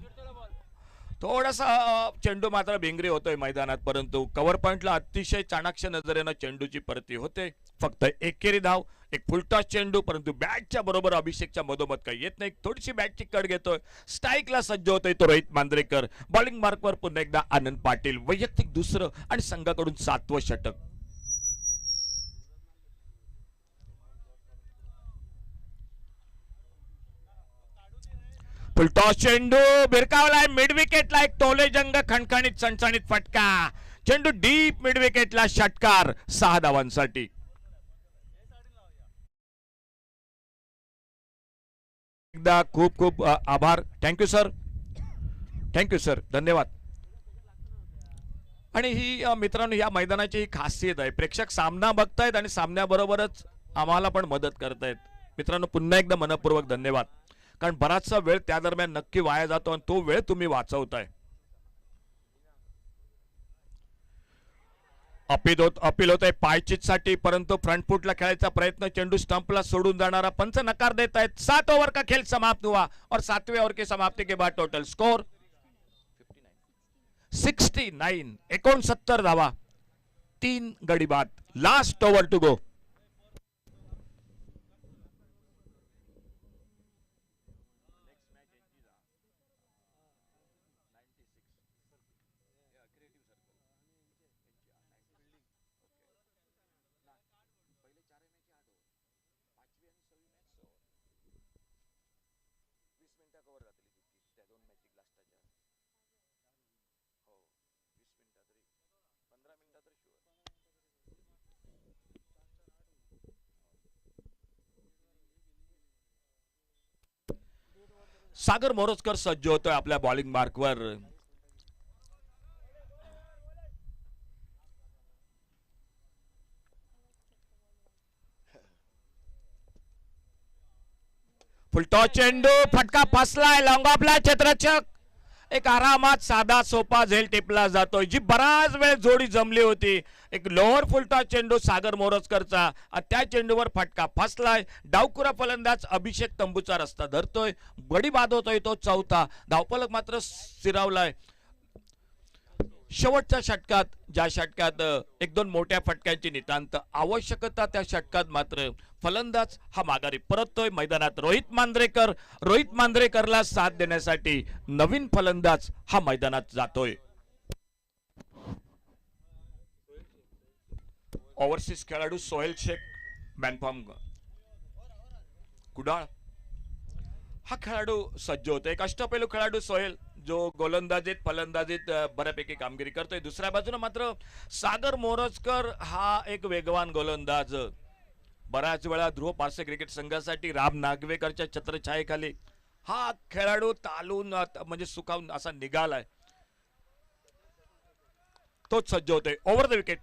थोडासा चेंडू मात्र भिंगरी होतोय मैदानात, परंतु कव्हर पॉइंटला अतिशय चाणाक्ष नजरेनं चेंडूची परती होते. फक्त एकेरी धाव, एक फुलटॉस चेंडू, परंतु बॅटच्या बरोबर अभिषेकच्या मधोमध काही येत नाही. थोडीशी बॅटची कड घेतोय. स्ट्राईकला सज्ज होतोय तो रोहित मांजरेकर. बॉलिंग मार्कवर पुन्हा एकदा आनंद पाटील. वैयक्तिक दुसरं आणि संघाकडून 7वं षटक. फुलटॉस चेंडू भिरकावलाय मिड विकेटला. एक टोले जंग, खणखणीत सणसणीत फटका. चेंडू डीप मिड विकेटला, षटकार 6 धावांसाठी. एकदा खूप खूप आभार. थँक्यू सर, थँक्यू सर, धन्यवाद. आणि ही मित्रांनो या मैदानाची ही खासियत आहे. प्रेक्षक सामना बघतायत आणि सामन्याबरोबरच आम्हाला पण मदत करतायत. मित्रांनो पुन्हा एकदा मनपूर्वक धन्यवाद. कारण बराचसा वेळ त्या दरम्यान नक्की वाया जातो आणि तो वेळ तुम्ही वाचवताय. अपील होत आहे पायचीत साठी, परंतु फ्रंट फुटला खेळायचा प्रयत्न. चेंडू स्टंपला सोडून जाणारा पंच नकार देत आहेत. 7 ओवर का खेल समाप्त हुआ और 7वें ओवर की समाप्ति के बाद टोटल स्कोर 69, 69 धावा, 3 गडी बाद. Last over to go. Sagar Morojkar सज्ज होतोय आपल्या बॉलिंग मार्कवर. फुलटॉस चेंडू, फटका फसलाय, लॉंग ऑफला क्षेत्ररक्षक एक आरामात साधा सोपा झेल टिपला जातोय. जी बराच वेळ जोडी जमली होती, एक लोअर फुलटॉस चेंडू सागर मोरजकरचा आणि त्या चेंडूवर फटका फसलाय. डावकुरा फलंदाज अभिषेक तंबूचा रस्ता धरतोय, बडी बाद होतोय तो चौथा. धावफलक मात्र स्थिरावलाय. शेवटच्या षटकात, ज्या षटकात एक दोन मोठ्या फटक्यांची नितांत आवश्यकता, त्या षटकात मात्र फलंदाज हा माघारी परततोय. मैदानात रोहित मांजरेकरला साथ देण्यासाठी नवीन फलंदाज हा मैदानात जातोय. ओव्हरसीज खेळाडू सोहेल शेख, मॅनफॉर्म कुडाळ, हा खेळाडू सज्ज होतो. एक अष्टपैलू खेळाडू सोहेल, जो गोलंदाजीत फलंदाजीत बऱ्यापैकी कामगिरी करतोय. दुसऱ्या बाजूने मात्र सागर मोरजकर हा एक वेगवान गोलंदाज. बऱ्याच वेळा ध्रुव पारसे क्रिकेट संघासाठी राम नागवेकरच्या छत्रछायेखाली हा खेळाडू तालून म्हणजे सुकावून असा निघालाय. तोच सज्ज होतोय. Over the wicket.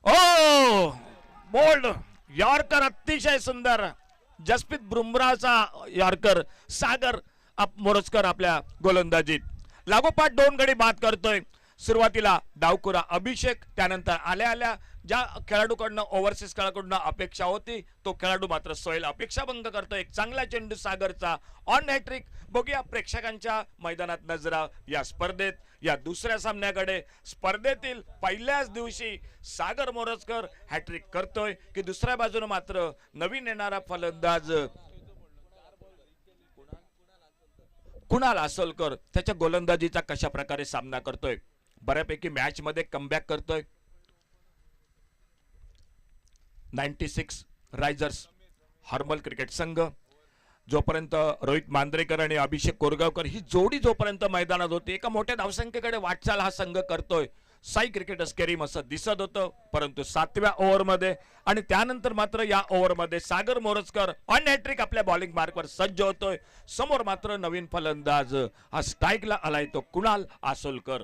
Oh bowled yorker, अतिशय सुंदर. जसप्रीत बुमराहचा यॉर्कर. सागर मोरजकर आपल्या गोलंदाजीत लागोपाठ 2 गडी बाद करतोय. सुरुवातीला डावकुरा अभिषेक, त्यानंतर आल्या आल्या ज्या खेळाडूकडनं ओव्हरसीज खेळाडूकडनं अपेक्षा होती तो खेळाडू मात्र सोहेल अपेक्षाभंग करतोय. एक चांगला चेंडू सागरचा ऑन हॅट्रिक. बघूया प्रेक्षकांच्या मैदानात नजरा या स्पर्धेत, या दुसऱ्या सामन्याकडे. स्पर्धेतील पहिल्याच दिवशी सागर मोरजकर हॅट्रिक करतोय की दुसऱ्या बाजूने मात्र नवीन येणारा फलंदाज कुणाल आसोलकर त्याच्या गोलंदाजीचा कशा प्रकारे सामना करतोय. बऱ्यापैकी मॅच मध्ये कमबॅक करतोय. 96 रायझर्स हर्मल क्रिकेट संघ, जोपर्यंत रोहित मांजरेकर आणि अभिषेक कोरगावकर ही जोडी जोपर्यंत मैदानात होती, एका मोठ्या धावसंख्येकडे वाटचाल हा संघ करतोय. साई क्रिकेटर्स केरीम असं दिसत होतं, परंतु 7व्या ओव्हरमध्ये आणि त्यानंतर मात्र या ओव्हरमध्ये सागर मोरजकर ऑन हॅट्रिक आपल्या बॉलिंग मार्कवर सज्ज होतोय. समोर मात्र नवीन फलंदाज हा स्ट्राईकला आलाय तो कुणाल आसोलकर.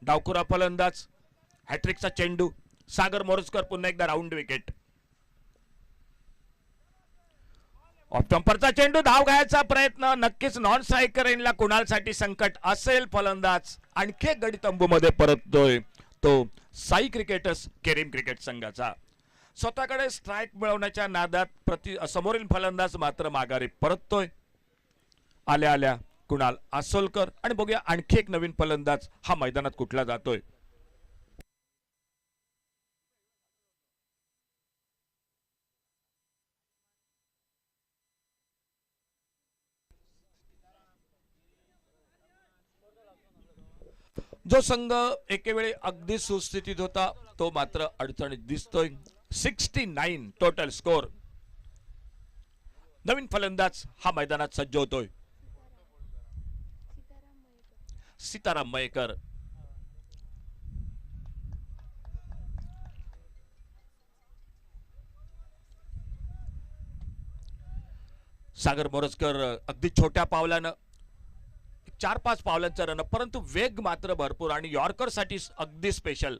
डावकुरा फलंदाज, हॅट्रिकचा चेंडू, सागर मोरजकर पुन्हा एकदा राऊंड विकेट. ऑफ टम्परचा चेंडू, धाव घ्यायचा प्रयत्न, नक्कीच नॉन स्ट्रायकर येईनला कुणालसाठी संकट असेल. फलंदाज आणखी एक गडी तंबूमध्ये परततोय तो साई क्रिकेटर्स केरीम क्रिकेट संघाचा. स्वतःकडे स्ट्राईक मिळवण्याच्या नादात समोरील फलंदाज मात्र माघारी परततोय. आल्या आल्या कुणाल आसोलकर. आणि बघूया आणखी एक नवीन फलंदाज हा मैदानात कुठला जातोय. जो संघ एकेवेळी अगदी सुस्थितीत होता तो मात्र अडचणीत दिसतोय. 69 टोटल स्कोर. नवीन फलंदाज हा मैदानात सज्ज होतोय. सीताराम मयेकर. सागर मोरजकर अगदी छोट्या पावलानं 4-5 पावलांचा रन, परंतु वेग मात्र भरपूर आणि यॉर्कर साठी अगदी स्पेशल.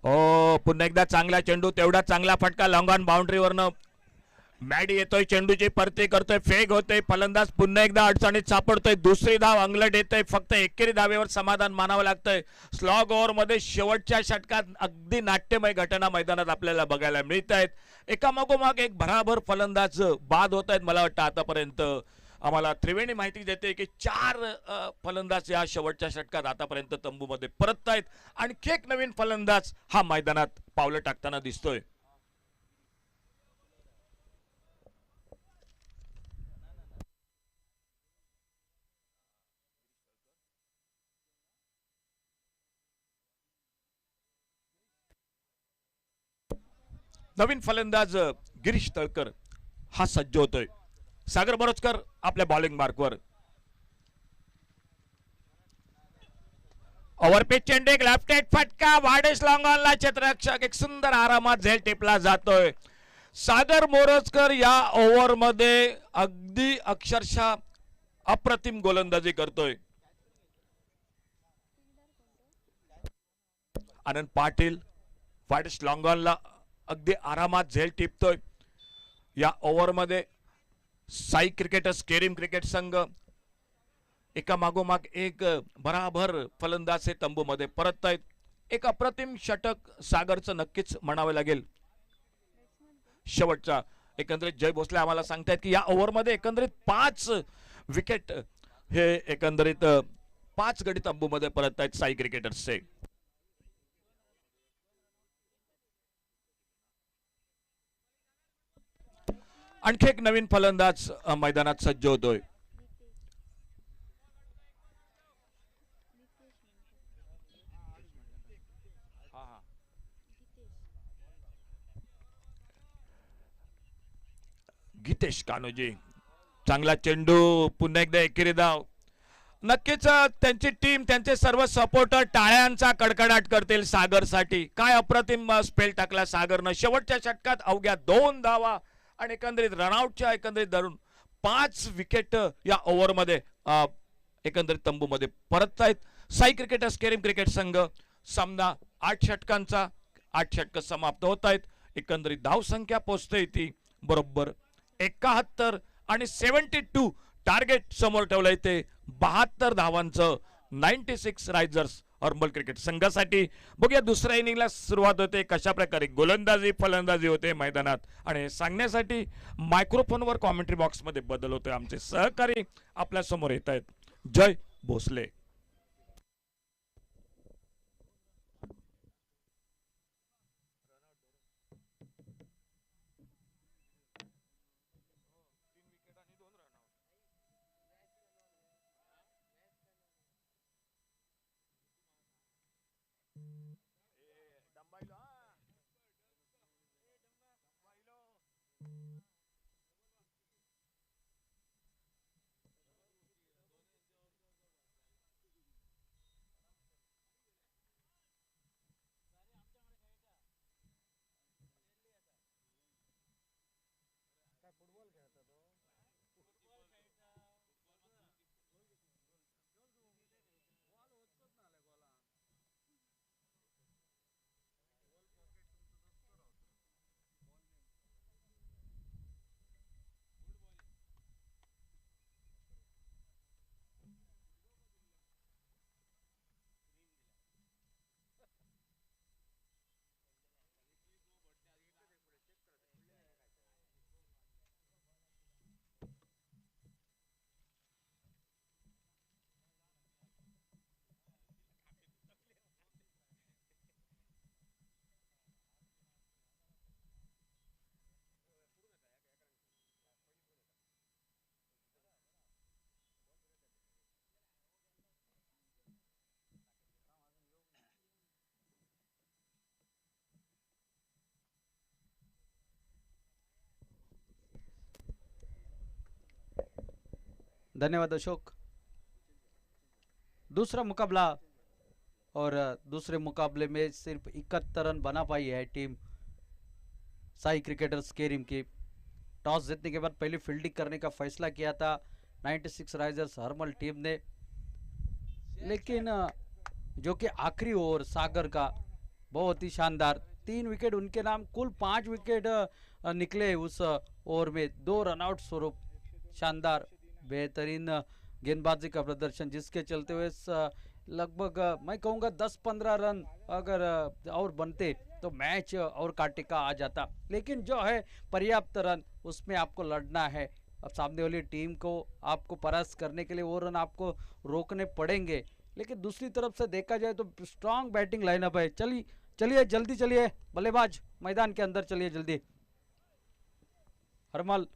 ओ पुन्हा एकदा चांगला चेंडू, तेवढा चांगला फटका, लॉंग ऑन बाउंड्रीवरनं मॅडी येतोय, चेंडूची परती करतोय, फेक होतोय, फलंदाज पुन्हा एकदा अडचणीत सापडतोय. दुसरी धाव अंगलट येतोय, फक्त एकेरी धावेवर समाधान मानावं लागतंय. स्लॉग ओव्हर मध्ये शेवटच्या षटकात अगदी नाट्यमय घटना मैदानात आपल्याला बघायला मिळत आहेत. एकामागोमाग एक भराभर फलंदाज बाद होत आहेत. मला वाटतं आतापर्यंत आम्हाला त्रिवेणी माहिती देते की 4 फलंदाज या शेवटच्या षटकात आतापर्यंत तंबूमध्ये परत आहेत. आणखी एक नवीन फलंदाज हा मैदानात पावलं टाकताना दिसतोय. नवीन फलंदाज गिरीश तळकर हा सज्ज होतोय. सागर मोरजकर आपल्या बॉलिंग मार्कवर. ओव्हरपिच चेंडू, एक लेफ्ट हँड फटका, वाडेस लॉंग ऑनला क्षेत्ररक्षक, एक सुंदर आरामात झेल टिपला जातोय. सागर मोरजकर या ओव्हर मध्ये अगदी अक्षरशः अप्रतिम गोलंदाजी करतोय. आनंद पाटील वाडेस लॉंग ऑनला अगदी आरामात झेल टिपतोय. या ओव्हरमध्ये साई क्रिकेटर्स केरीम क्रिकेट संघ एका मागोमाग एक भराभर फलंदाज हे तंबूमध्ये परत आहेत. एक अप्रतिम षटक सागरचं नक्कीच म्हणावे लागेल. शेवटचा एकंदरीत जय भोसले आम्हाला सांगतायत की या ओव्हरमध्ये एकंदरीत 5 विकेट हे एकंदरीत 5 गडी तंबूमध्ये परत आहेत साई क्रिकेटर्सचे. आणखी एक नवीन फलंदाज मैदानात सज्ज होतोय. गीतेश कान्होजी. चांगला चेंडू, पुन्हा एकदा एकेरी धाव. नक्कीच त्यांची टीम, त्यांचे सर्व सपोर्टर टाळ्यांचा कडकडाट करतील सागरसाठी. काय अप्रतिम स्पेल टाकला सागरनं. शेवटच्या षटकात अवघ्या 2 धावा आणि एकंदरीत रनआउटच्या एकंदरीत धरून 5 विकेट या ओव्हरमध्ये एकंदरीत तंबूमध्ये परत आहेत. साई क्रिकेटर्स केरीम क्रिकेट संघ. सामना 8 षटकांचा, 8 षटक समाप्त होत आहेत. एकंदरीत धावसंख्या पोहोचते ती बरोबर 71 आणि 72 टार्गेट समोर ठेवलंय ते 72 धावांचं 96 रायझर्स हर्मल क्रिकेट संघासाठी. बघूया दुसऱ्या इनिंगला सुरुवात होते, कशा प्रकारे गोलंदाजी फलंदाजी होते मैदानात. आणि सांगण्यासाठी मायक्रोफोनवर कॉमेंट्री बॉक्समध्ये बदल होतोय. आमचे सहकारी आपल्या समोर येत आहेत. जय भोसले. धन्यवाद अशोक. दूसरा मुकाबला और दूसरे मुकाबले में सिर्फ 71 रन बना पाई है टीम साई क्रिकेटर्स केरीम की. टॉस जीतने के बाद पहले फील्डिंग करने का फैसला किया था 96 राइजर्स हर्मल टीम ने, लेकिन जो कि आखिरी ओवर सागर का बहुत ही शानदार 3 विकेट उनके नाम, कुल 5 विकेट निकले उस ओवर में, 2 रनआउट स्वरूप. शानदार बेहतरीन गेंदबाजी का प्रदर्शन जिसके चलते हुए लगभग मैं कहूँगा 10-15 रन अगर और बनते तो मैच और कांटे का आ जाता. लेकिन जो है पर्याप्त रन, उसमें आपको लड़ना है. अब सामने वाली टीम को आपको परास्त करने के लिए वो रन आपको रोकने पड़ेंगे. लेकिन दूसरी तरफ से देखा जाए तो स्ट्रांग बैटिंग लाइनअप है. चलिए जल्दी चलिए बल्लेबाज मैदान के अंदर चलिए जल्दी. हरमल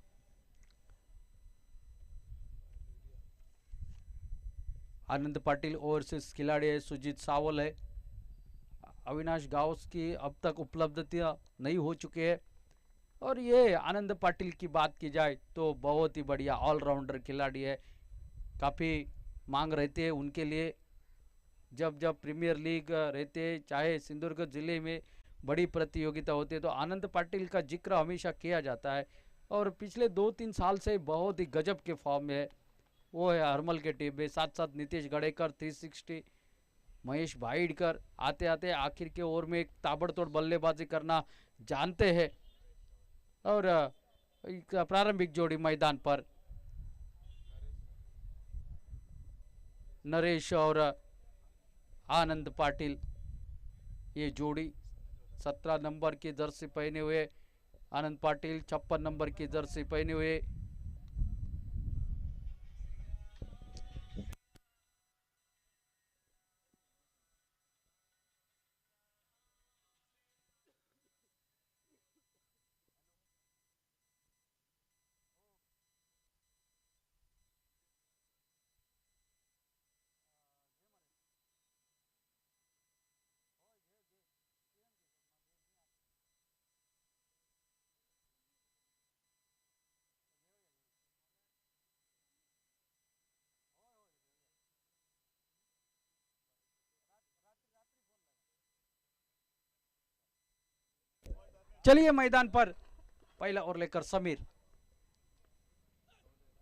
आनंद पाटिल ओवरसीज खिलाड़ी है, सुजीत सावल है, अविनाश गाउस की अब तक उपलब्धता नहीं हो चुकी है. और ये आनंद पाटिल की बात की जाए तो बहुत ही बढ़िया ऑलराउंडर खिलाड़ी है. काफ़ी मांग रहती है उनके लिए जब जब प्रीमियर लीग रहते, चाहे सिंधुदुर्ग जिले में बड़ी प्रतियोगिता होती है तो आनंद पाटिल का जिक्र हमेशा किया जाता है. और पिछले 2-3 साल से बहुत ही गजब के फॉर्म में है. वो है हरमल के टीम में. साथ साथ नीतीश गड़ेकर 360, महेश भाईडकर आते आते आखिर के ओवर में एक ताबड़तोड़ बल्लेबाजी करना जानते हैं. और एक प्रारंभिक जोड़ी मैदान पर नरेश और आनंद पाटिल, ये जोड़ी 17 नंबर की जर्सी पहने हुए आनंद पाटिल, 56 नंबर की जर्सी पहने हुए चलिए मैदान पर पहला ओवर लेकर समीर,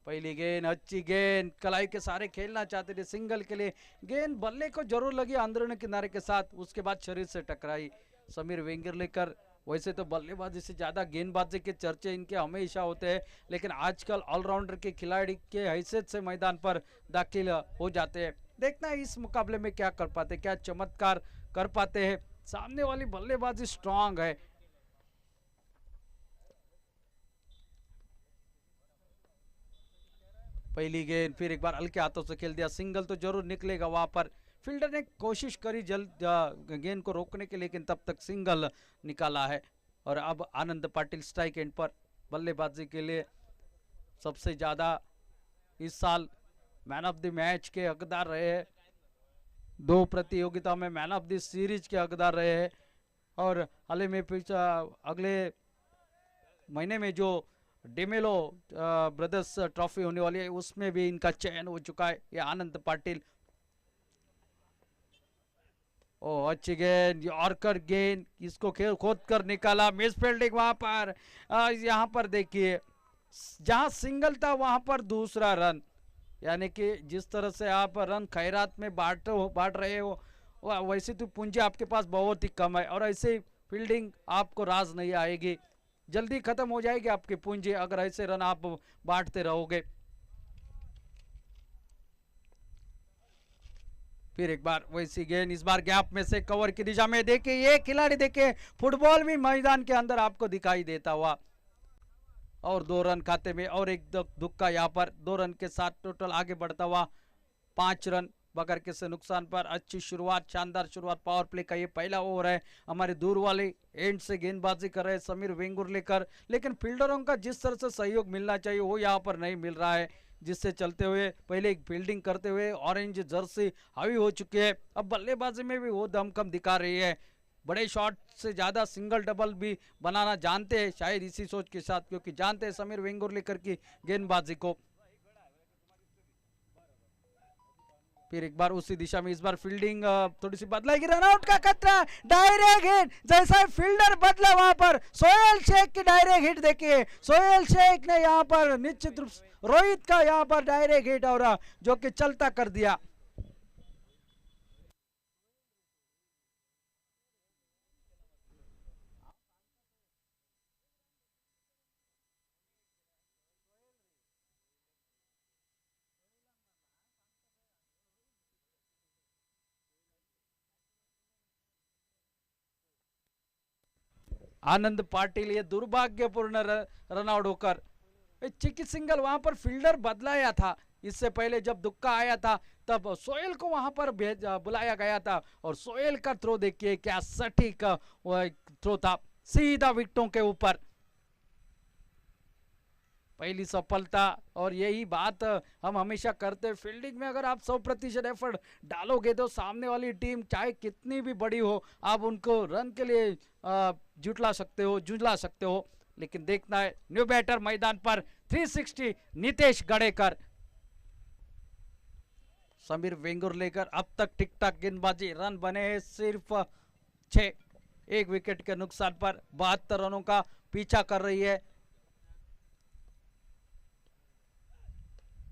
पहली गेंद अच्छी गेंद, कलाई के सारे खेलना चाहते थे सिंगल के लिए, गेंद बल्ले को जरूर लगी अंदरूनी किनारे के साथ, उसके बाद शरीर से टकराई समीर वेंगुर्लेकर। वैसे तो बल्लेबाजी से ज्यादा गेंदबाजी के चर्चे इनके हमेशा होते हैं, लेकिन आजकल ऑलराउंडर के खिलाड़ी के हैसियत से मैदान पर दाखिल हो जाते हैं। देखना है इस मुकाबले में क्या कर पाते, क्या चमत्कार कर पाते हैं। सामने वाली बल्लेबाजी स्ट्रांग है। पहली गेंद फिर एक बार हल्के हाथों से खेल दिया, सिंगल तो जरूर निकलेगा वहां पर। फील्डर ने कोशिश करी जल्द गेंद को रोकने के, लेकिन तब तक सिंगल निकाला है। और अब आनंद पाटिल स्ट्राइक एंड पर बल्लेबाजी के लिए सबसे ज्यादा इस साल मैन ऑफ द मैच के हकदार रहे हैं, 2 प्रतियोगिता में मैन ऑफ द सीरीज के हकदार रहे हैं। और हाल ही में अगले महीने में जो डेमेलो ब्रदर्स ट्रॉफी होने वाली है उसमें भी इनका चयन हो चुका है ये आनंद पाटिल। ओ अच्छी गेंद, यॉर्कर गेंद, इसको खोद कर निकाला, मिस फील्डिंग वहां पर। यहाँ पर देखिए जहां सिंगल था वहां पर दूसरा रन, यानी कि जिस तरह से आप रन खैरात में बांट रहे हो वैसे तो पूंजी आपके पास बहुत ही कम है, और ऐसे फील्डिंग आपको राज नहीं आएगी, जल्दी खत्म हो जाएगी आपकी पूंजी अगर ऐसे रन आप बांटते रहोगे। फिर एक बार वैसी गेंद, इस बार गैप में से कवर की दिशा में। देखिए ये खिलाड़ी, देखिए फुटबॉल भी मैदान के अंदर आपको दिखाई देता हुआ। और 2 रन खाते में, और एक दुक्का यहाँ पर 2 रन के साथ टोटल आगे बढ़ता हुआ 5 रन बगैर किसी नुकसान पर। अच्छी शुरुआत, शानदार शुरुआत पावर प्ले का ये पहला ओवर है। हमारे दूर वाले एंड से गेंदबाजी कर रहे समीर वेंगुर्लेकर, लेकिन फील्डरों का जिस तरह से सहयोग मिलना चाहिए वो यहाँ पर नहीं मिल रहा है, जिससे चलते हुए पहले फील्डिंग करते हुए ऑरेंज जर्सी हावी हो चुकी है। अब बल्लेबाजी में भी वो दमखम दिखा रही है, बड़े शॉट से ज्यादा सिंगल डबल भी बनाना जानते हैं, शायद इसी सोच के साथ, क्योंकि जानते हैं समीर वेंगुर्लेकर की गेंदबाजी को। फिर एक बार उसी दिशा में, इस बार फील्डिंग थोड़ी सी बदलाएगी, रनआउट का खतरा, डायरेक्ट हिट, जैसा फील्डर बदला वहां पर सोहेल शेख की डायरेक्ट हिट। देखिए सोहेल शेख ने यहां पर निश्चित रूप से रोहित का यहां पर डायरेक्ट हिट, और जो कि चलता कर दिया। आनंद पाटिल ये दुर्भाग्यपूर्ण रनआउट होकर, चिकी सिंगल वहां पर फील्डर बदलाया था, इससे पहले जब दुक्का आया था तब सोहेल को वहां पर बुलाया गया था, और सोहेल का थ्रो देखिए क्या सटीक थ्रो था, सीधा विकेटों के ऊपर। पहली सफलता, और यही बात हम हमेशा करते हैं, फील्डिंग में अगर आप 100% एफर्ट डालोगे तो सामने वाली टीम चाहे कितनी भी बड़ी हो आप उनको रन के लिए जुटला सकते हो। लेकिन देखना है न्यू बैटर मैदान पर 360 नितेश गड़ेकर। समीर वेंगुर्लेकर अब तक ठीक ठाक गेंदबाजी, रन बने हैं सिर्फ 6, 1 विकेट के नुकसान पर 72 रनों का पीछा कर रही है।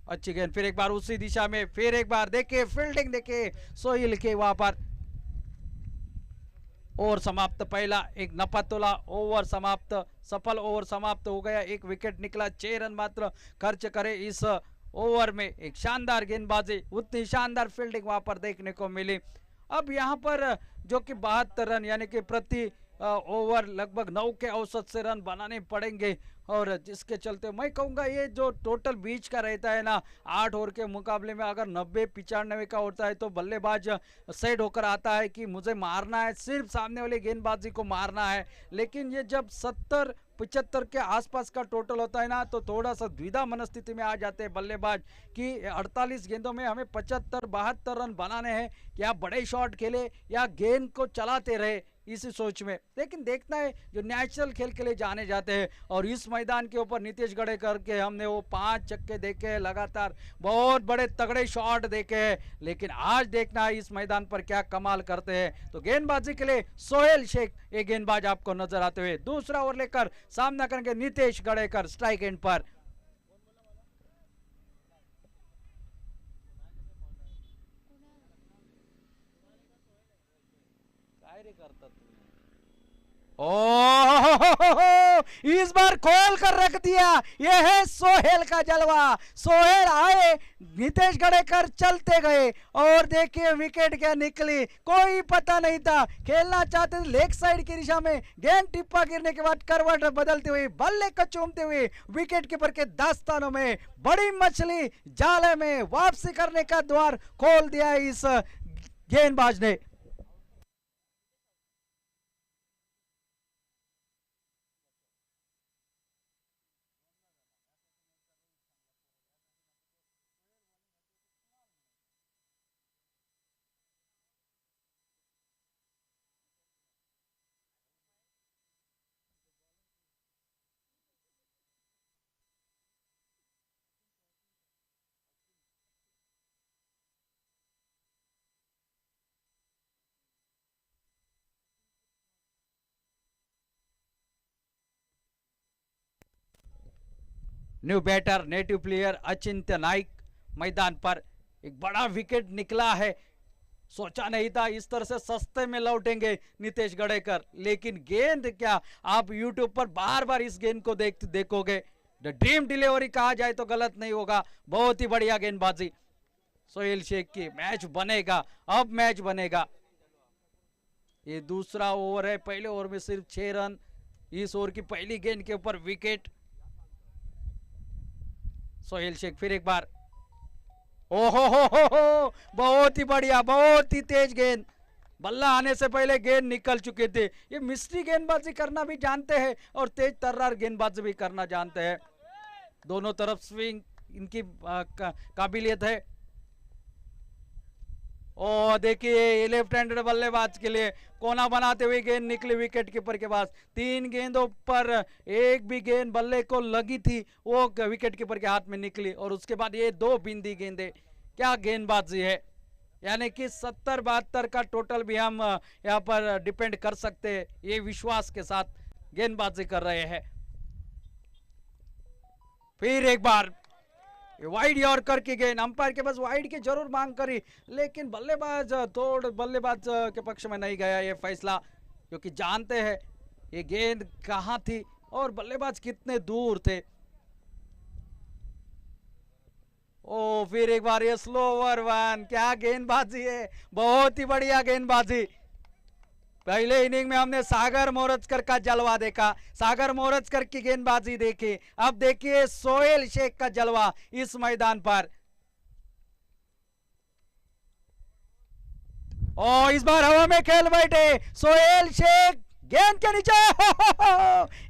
अच्छी गेंद, फिर एक बार उसी दिशा में, फिर एक बार देखिए फील्डिंग देखिए सोहेल के वहां पर। ओवर समाप्त, पहला एक नपातोला ओवर समाप्त, सफल ओवर समाप्त हो गया, एक विकेट निकला, 6 रन मात्र खर्च करे इस ओवर में। एक शानदार गेंदबाजी, उतनी शानदार फील्डिंग वहां पर देखने को मिली। अब यहां पर जो कि 72 रन यानी कि प्रति ओवर लगभग 9 के औसत से रन बनाने पड़ेंगे, और जिसके चलते मैं कहूँगा ये जो टोटल बीच का रहता है ना 8 ओवर के मुकाबले में, अगर 90-95 का होता है तो बल्लेबाज सेट होकर आता है कि मुझे मारना है, सिर्फ सामने वाले गेंदबाजी को मारना है। लेकिन ये जब 70-75 के आसपास का टोटल होता है ना, तो थोड़ा सा द्विधा मनस्थिति में आ जाते हैं बल्लेबाज कि 48 गेंदों में हमें 75-72 रन बनाने हैं, या बड़े शॉट खेले या गेंद को चलाते रहे, इसी सोच में। लेकिन देखना है जो नेचुरल खेल के लिए जाने जाते हैं, और इस मैदान के ऊपर नीतीश गड़ेकर के हमने वो 5 छक्के देखे हैं लगातार, बहुत बड़े तगड़े शॉट देखे हैं, लेकिन आज देखना है इस मैदान पर क्या कमाल करते हैं। तो गेंदबाजी के लिए सोहेल शेख ये गेंदबाज आपको नजर आते हुए, दूसरा ओवर लेकर सामना करेंगे नीतीश गड़ेकर स्ट्राइक एंड पर। ओह, इस बार खोल कर रख दिया, यह है सोहेल का जलवा। सोहेल आए, नीतीश गड़ेकर चलते गए, और देखिए विकेट क्या निकली, कोई पता नहीं था। खेलना चाहते थे लेग साइड की दिशा में, गेंद टिप्पा गिरने के बाद करवट बदलते हुए बल्ले को चूमते हुए विकेट कीपर के दास्तानों में बड़ी मछली जाले में वापसी करने का द्वार खोल दिया इस गेंदबाज ने। न्यू बैटर नेटिव प्लेयर अचिंत्य नाइक मैदान पर, एक बड़ा विकेट निकला है। सोचा नहीं था इस तरह से सस्ते में लौटेंगे नीतीश गड़ेकर, लेकिन गेंद क्या, आप यूट्यूब पर बार बार इस गेंद को देखोगे। द ड्रीम डिलीवरी कहा जाए तो गलत नहीं होगा, बहुत ही बढ़िया गेंदबाजी सोहेल शेख की। मैच बनेगा, अब मैच बनेगा। ये दूसरा ओवर है, पहले ओवर में सिर्फ 6 रन, इस ओवर की पहली गेंद के ऊपर विकेट। सोहेल शेख फिर एक बार, ओहो हो, बहुत ही बढ़िया, बहुत ही तेज गेंद, बल्ला आने से पहले गेंद निकल चुके थे। ये मिस्ट्री गेंदबाजी करना भी जानते हैं और तेज तर्रार गेंदबाजी भी करना जानते हैं, दोनों तरफ स्विंग इनकी काबिलियत है। और देखिए लेफ्ट हैंडेड बल्लेबाज के लिए कोना बनाते हुए गेंद निकली विकेट कीपर के पास। 3 गेंदों पर एक भी गेंद बल्ले को लगी थी वो विकेट कीपर के हाथ में निकली, और उसके बाद ये 2 बिंदी गेंदें, क्या गेंदबाजी है। यानी कि 70-72 का टोटल भी हम यहाँ पर डिपेंड कर सकते हैं, ये विश्वास के साथ गेंदबाजी कर रहे हैं। फिर एक बार वाइड यॉर्कर की गेंद, अंपायर के पास वाइड की जरूर मांग करी, लेकिन बल्लेबाज बल्लेबाज के पक्ष में नहीं गया ये फैसला, क्योंकि जानते हैं ये गेंद कहां थी और बल्लेबाज कितने दूर थे। ओ फिर एक बार ये स्लोवर वन, क्या गेंदबाजी है, बहुत ही बढ़िया गेंदबाजी। पहले इनिंग में हमने सागर मोरजकर का जलवा देखा, सागर मोरजकर की गेंदबाजी देखी, अब देखिए सोहेल शेख का जलवा इस मैदान पर। और इस बार हवा में खेल बैठे सोहेल शेख, गेंद के नीचे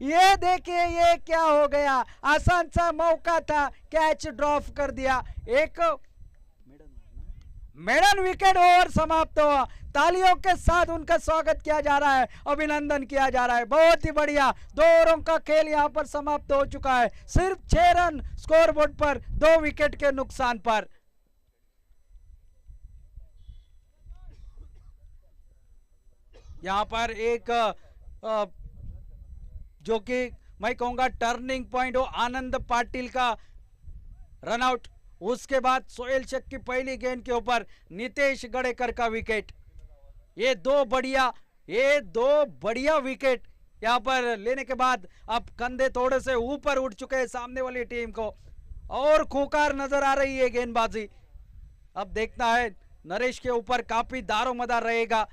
ये देखिए ये क्या हो गया, आसान सा मौका था, कैच ड्रॉप कर दिया। एक मेडन विकेट ओवर समाप्त हुआ, तालियों के साथ उनका स्वागत किया जा रहा है, अभिनंदन किया जा रहा है, बहुत ही बढ़िया। 2 ओवरों का खेल यहां पर समाप्त हो चुका है, सिर्फ 6 रन स्कोरबोर्ड पर 2 विकेट के नुकसान पर। यहां पर एक जो कि मैं कहूंगा टर्निंग पॉइंट हो, आनंद पाटिल का रनआउट, उसके बाद सोहेल शेख की पहली गेंद के ऊपर नीतीश गड़ेकर का विकेट। ये 2 बढ़िया ये दो बढ़िया विकेट यहाँ पर लेने के बाद अब कंधे थोड़े से ऊपर उठ चुके हैं सामने वाली टीम को और खूंखार नजर आ रही है गेंदबाजी। अब देखना है नरेश के ऊपर काफी दारोमदार रहेगा,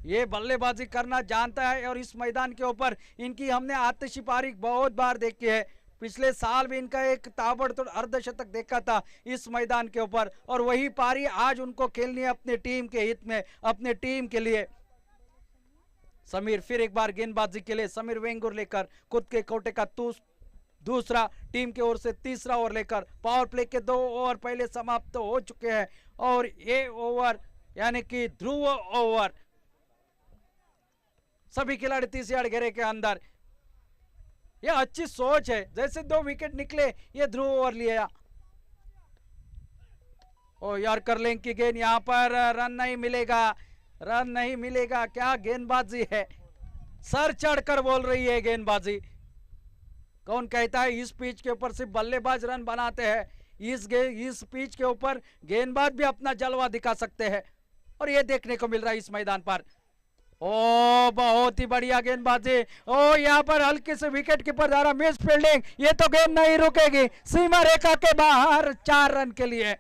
ये बल्लेबाजी करना जानता है और इस मैदान के ऊपर इनकी हमने आतिशी पारी बहुत बार देखी है। पिछले साल भी इनका एक ताबड़तोड़ अर्धशतक देखा था इस मैदान के ऊपर और वही पारी आज उनको खेलनी है अपनी टीम के हित में, अपने टीम के लिए। समीर फिर एक बार गेंदबाजी के लिए, समीर वेंगुर लेकर खुद के कोटे का दूसरा, टीम की ओर से तीसरा ओवर लेकर पावर प्ले के 2 ओवर पहले समाप्त हो चुके हैं और ये ओवर यानी कि ध्रुव ओवर, सभी खिलाड़ी 30 यार्ड घेरे के अंदर। यह अच्छी सोच है, जैसे 2 विकेट निकले ये ध्रुव ओवर लिया। ओ यॉर्कर लेंथ की गेंद, यहां पर रन नहीं मिलेगा, रन नहीं मिलेगा। क्या गेंदबाजी है, सर चढ़कर बोल रही है गेंदबाजी। कौन कहता है इस पिच के ऊपर सिर्फ बल्लेबाज रन बनाते हैं, इस पिच के ऊपर गेंदबाज भी अपना जलवा दिखा सकते हैं और ये देखने को मिल रहा है इस मैदान पर। ओ बहुत ही बढ़िया गेंदबाजी, ओ यहाँ पर हल्की से विकेट कीपर द्वारा मिस फील्डिंग, ये तो गेंद नहीं रुकेगी, सीमा रेखा के बाहर 4 रन के लिए।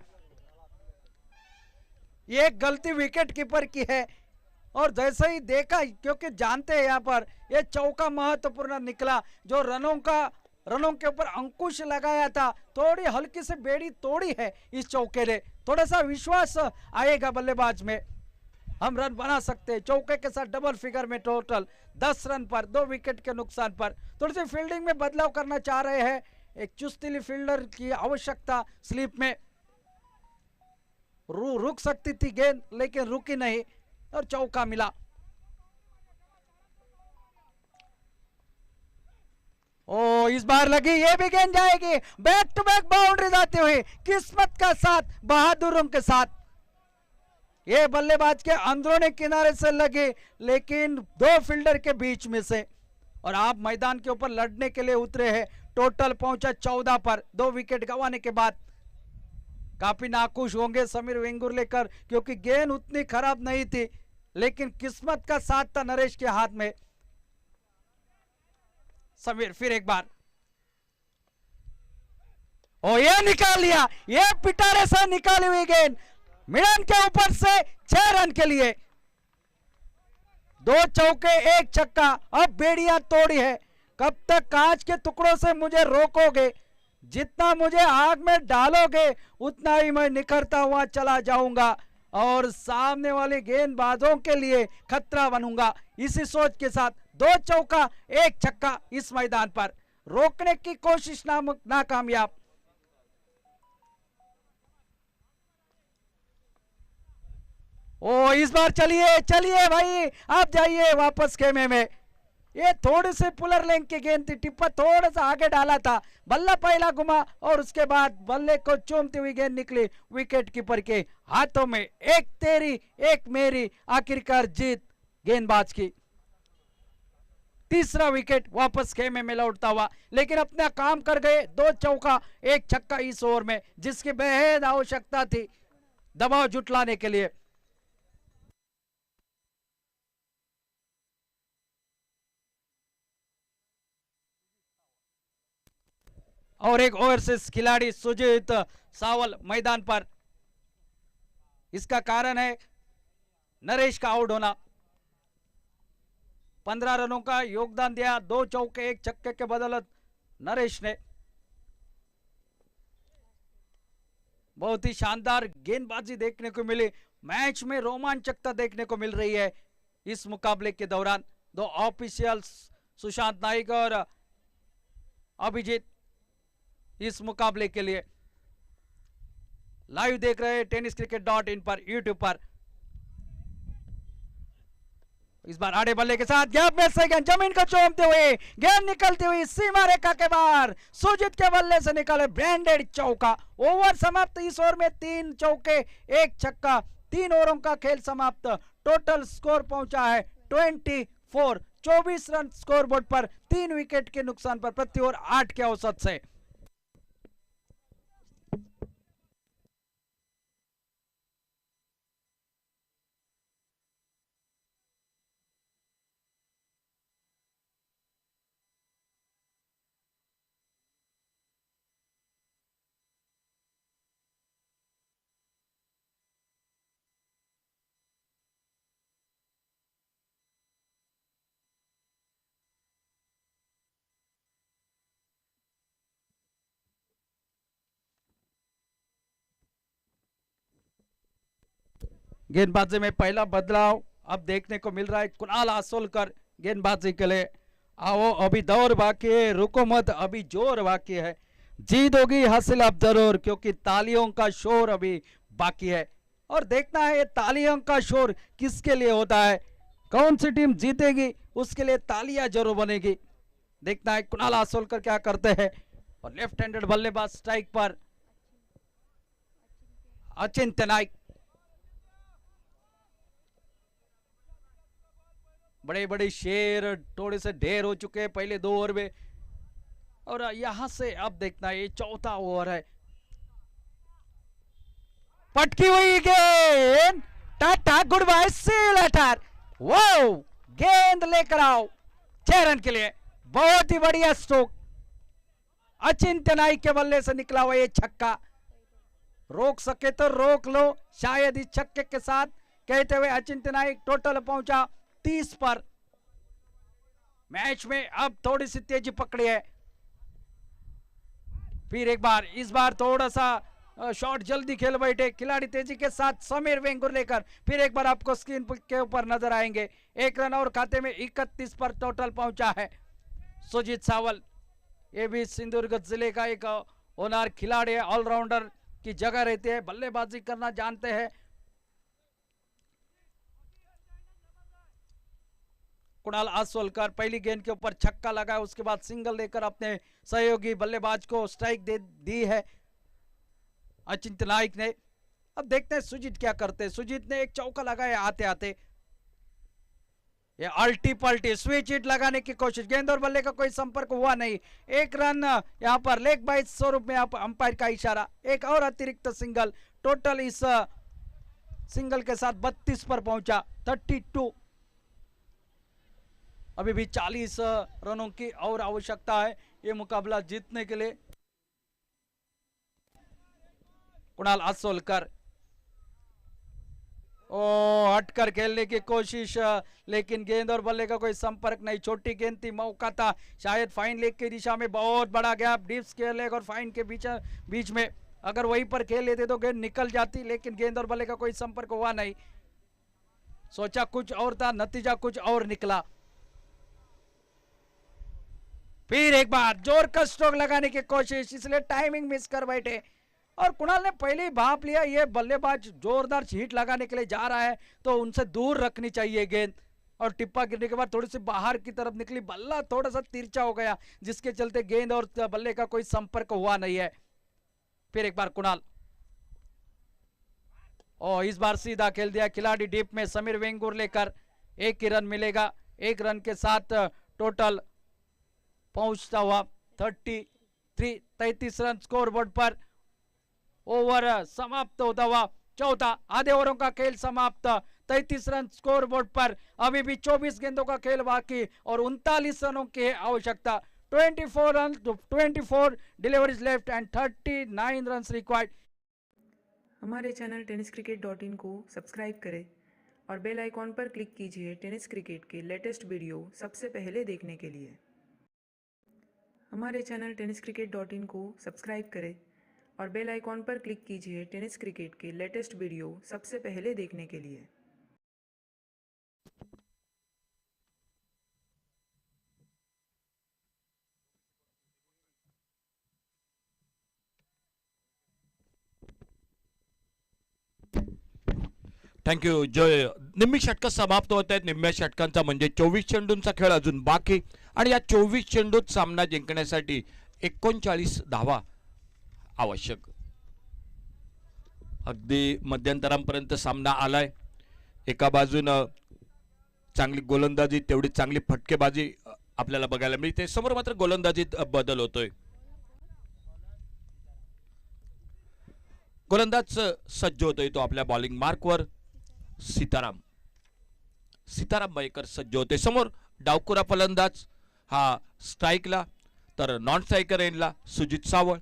ये गलती विकेट कीपर की है और जैसे ही देखा, क्योंकि जानते हैं यहाँ पर ये चौका महत्वपूर्ण निकला, जो रनों के ऊपर अंकुश लगाया था, थोड़ी हल्की से बेड़ी तोड़ी है इस चौके ने, थोड़ा सा विश्वास आएगा बल्लेबाज में, हम रन बना सकते हैं। चौके के साथ डबल फिगर में टोटल 10 रन पर 2 विकेट के नुकसान पर थोड़ी सी फील्डिंग में बदलाव करना चाह रहे हैं, एक चुस्तीली फील्डर की आवश्यकता स्लिप में। रुक सकती थी गेंद लेकिन रुकी नहीं और चौका मिला। ओ इस बार लगी, ये भी गेंद जाएगी, बैक टू बैक बाउंड्री जाती हुई, किस्मत का साथ बहादुरों के साथ। ये बल्लेबाज के अंदरूनी किनारे से लगी लेकिन 2 फील्डर के बीच में से, और आप मैदान के ऊपर लड़ने के लिए उतरे हैं। टोटल पहुंचा 14 पर 2 विकेट गंवाने के बाद। काफी नाखुश होंगे समीर वेंगुर लेकर, क्योंकि गेंद उतनी खराब नहीं थी लेकिन किस्मत का साथ था नरेश के हाथ में। समीर फिर एक बार, ओ ये निकाल लिया, ये पिटारे से निकाली हुई गेंद मिडन के ऊपर से 6 रन के लिए। 2 चौके 1 छक्का, अब बेड़ियां तोड़ी है। कब तक कांच के टुकड़ों से मुझे रोकोगे, जितना मुझे आग में डालोगे उतना ही मैं निखरता हुआ चला जाऊंगा और सामने वाले गेंदबाजों के लिए खतरा बनूंगा। इसी सोच के साथ 2 चौका 1 छक्का इस मैदान पर, रोकने की कोशिश नाकामयाब। ओ इस बार चलिए चलिए भाई, आप जाइए वापस खेमे में। ये थोड़ी सी पुलर लेंथ की गेंद थी, टिप्पा थोड़ा सा आगे डाला था, बल्ला पहला घुमा और उसके बाद बल्ले को चूमती हुई गेंद निकली विकेट कीपर के हाथों में। एक तेरी एक मेरी, आखिरकार जीत गेंदबाज की। तीसरा विकेट वापस खेमे में लौटता हुआ, लेकिन अपना काम कर गए। 2 चौका 1 छक्का इस ओवर में, जिसकी बेहद आवश्यकता थी दबाव जुटलाने के लिए। और एक ओवरसीज खिलाड़ी सुजीत सावल मैदान पर, इसका कारण है नरेश का आउट होना। 15 रनों का योगदान दिया, 2 चौके 1 छक्के के बदौलत नरेश ने। बहुत ही शानदार गेंदबाजी देखने को मिली, मैच में रोमांचकता देखने को मिल रही है इस मुकाबले के दौरान। 2 ऑफिशियल्स सुशांत नाइक और अभिजीत इस मुकाबले के लिए लाइव देख रहे हैं tenniscricket.in पर, यूट्यूब पर। इस बार आड़े बल्ले के साथ गैप में से गेंद जमीन को चूमते हुए, गेंद निकलती हुई सीमा रेखा के बाहर, सुजीत के बल्ले से निकले ब्रांडेड चौका। ओवर समाप्त इस ओवर में 3 चौके 1 छक्का, 3 ओवरों का खेल समाप्त। टोटल स्कोर पहुंचा है 24, 24 रन स्कोरबोर्ड पर, 3 विकेट के नुकसान पर, प्रति ओवर 8 के औसत से। गेंदबाजी में पहला बदलाव अब देखने को मिल रहा है। कुणाल आसोलकर गेंदबाजी के लिए। आओ, अभी दौर बाकी है, रुको मत, अभी जोर बाकी है। जीत होगी हासिल अब जरूर, क्योंकि तालियों का शोर अभी बाकी है। और देखना है ये तालियों का शोर किसके लिए होता है, कौन सी टीम जीतेगी उसके लिए तालियां जरूर बनेगी। देखना है कुणाल आसोलकर क्या करते हैं। और लेफ्ट हैंडेड बल्लेबाज स्ट्राइक पर अचिंत्य नाइक। बड़े बड़े शेर थोड़े से ढेर हो चुके हैं पहले 2 ओवर में। और यहां से अब देखना है ये चौथा ओवर है। पटकी हुई गेंद, tata goodbye, see you later. वो गेंद लेकर आओ 6 रन के लिए। बहुत ही बढ़िया स्ट्रोक, अचिंत्य नाइक के बल्ले से निकला हुआ ये छक्का। रोक सके तो रोक लो, शायद इस छक्के के साथ कहते हुए अचिंत्य नाइक टोटल पहुंचा 30 पर। मैच में अब थोड़ी सी तेजी पकड़ी है। फिर एक बार, इस बार थोड़ा सा शॉट जल्दी खेल बैठे खिलाड़ी तेजी के साथ समीर वेंगुर लेकर। फिर एक बार आपको स्क्रीन के ऊपर नजर आएंगे। 1 रन और खाते में 31 पर टोटल पहुंचा है सुजीत सावल। ये भी सिंधुदुर्ग जिले का एक होनहार खिलाड़ी है, ऑलराउंडर की जगह रहते हैं, बल्लेबाजी करना जानते हैं। कुणाल आसोलकर पहली गेंद के ऊपर छक्का लगाया, उसके बाद सिंगल देकर अपने सहयोगी बल्लेबाज को स्ट्राइक दे दी है अचिंत्य नाइक ने। अब देखते हैं सुजीत क्या करते हैं। सुजीत ने एक चौका लगाया आते आते, ये अल्टी पल्टी स्विच हिट लगाने की कोशिश, गेंद और बल्ले का कोई संपर्क हुआ नहीं। 1 रन यहां पर लेग बाय स्वरूप में अंपायर का इशारा। एक और अतिरिक्त सिंगल, टोटल इस सिंगल के साथ 32 पर पहुंचा 32। अभी भी 40 रनों की और आवश्यकता है ये मुकाबला जीतने के लिए। कुणाल आसोलकर हटकर खेलने की कोशिश, लेकिन गेंद और बल्ले का कोई संपर्क नहीं। छोटी गेंद थी, मौका था शायद फाइन लेग की दिशा में, बहुत बड़ा गैप डीप स्क्वायर लेग और फाइन के बीच में। अगर वहीं पर खेल लेते तो गेंद निकल जाती, लेकिन गेंद और बल्ले का कोई संपर्क हुआ नहीं। सोचा कुछ और था, नतीजा कुछ और निकला। फिर एक बार जोर का स्ट्रोक लगाने की कोशिश, इसलिए टाइमिंग मिस कर बैठे। और कुणाल ने पहले ही भाप लिया, ये बल्लेबाज जोरदार हिट लगाने के लिए जा रहा है तो उनसे दूर रखनी चाहिए गेंद। और टिप्पा गिरने के बाद थोड़ी सी बाहर की तरफ निकली, बल्ला थोड़ा सा तिरछा हो गया, जिसके चलते गेंद और बल्ले का कोई संपर्क हुआ नहीं है। फिर एक बार कुणाल, और इस बार सीधा खेल दिया खिलाड़ी डीप में समीर वेंगुर लेकर। 1 ही रन मिलेगा, 1 रन के साथ टोटल पहुंचता हुआ 33 रन स्कोर बोर्ड पर। ओवर समाप्त होता हुआ चौथा, आधे ओवरों का खेल समाप्त, 33 रन स्कोर बोर्ड पर। अभी भी 24 गेंदों का खेल बाकी और 39 रनों की आवश्यकता। 24 deliveries left and 39 run required. हमारे चैनल tenniscricket.in को सब्सक्राइब करें और बेल आइकॉन पर क्लिक कीजिए टेनिस क्रिकेट के लेटेस्ट वीडियो सबसे पहले देखने के लिए। हमारे चैनल tenniscricket.in को सब्सक्राइब करें और बेल आइकॉन पर क्लिक कीजिए टेनिस क्रिकेट के लेटेस्ट वीडियो सबसे पहले देखने के लिए। थँक्यू जय. निम्मी षटकं समाप्त होत आहेत. निम्म्या षटकांचा म्हणजे 24 चेंडूंचा खेळ अजून बाकी आणि या 24 चेंडूत सामना जिंकण्यासाठी 39 धावा आवश्यक. अगदी मध्यंतरांपर्यंत सामना आलाय. एका बाजूनं चांगली गोलंदाजी, तेवढी चांगली फटकेबाजी आपल्याला बघायला मिळते. समोर मात्र गोलंदाजीत बदल होतोय. गोलंदाज सज्ज होतोय तो आपल्या बॉलिंग मार्कवर. सीताराम मयेकर सज्ज होते. समोर डावकुरा फलंदाज हा स्ट्राईकला, तर नॉन स्ट्रायकर एंडला सुजित सावळ.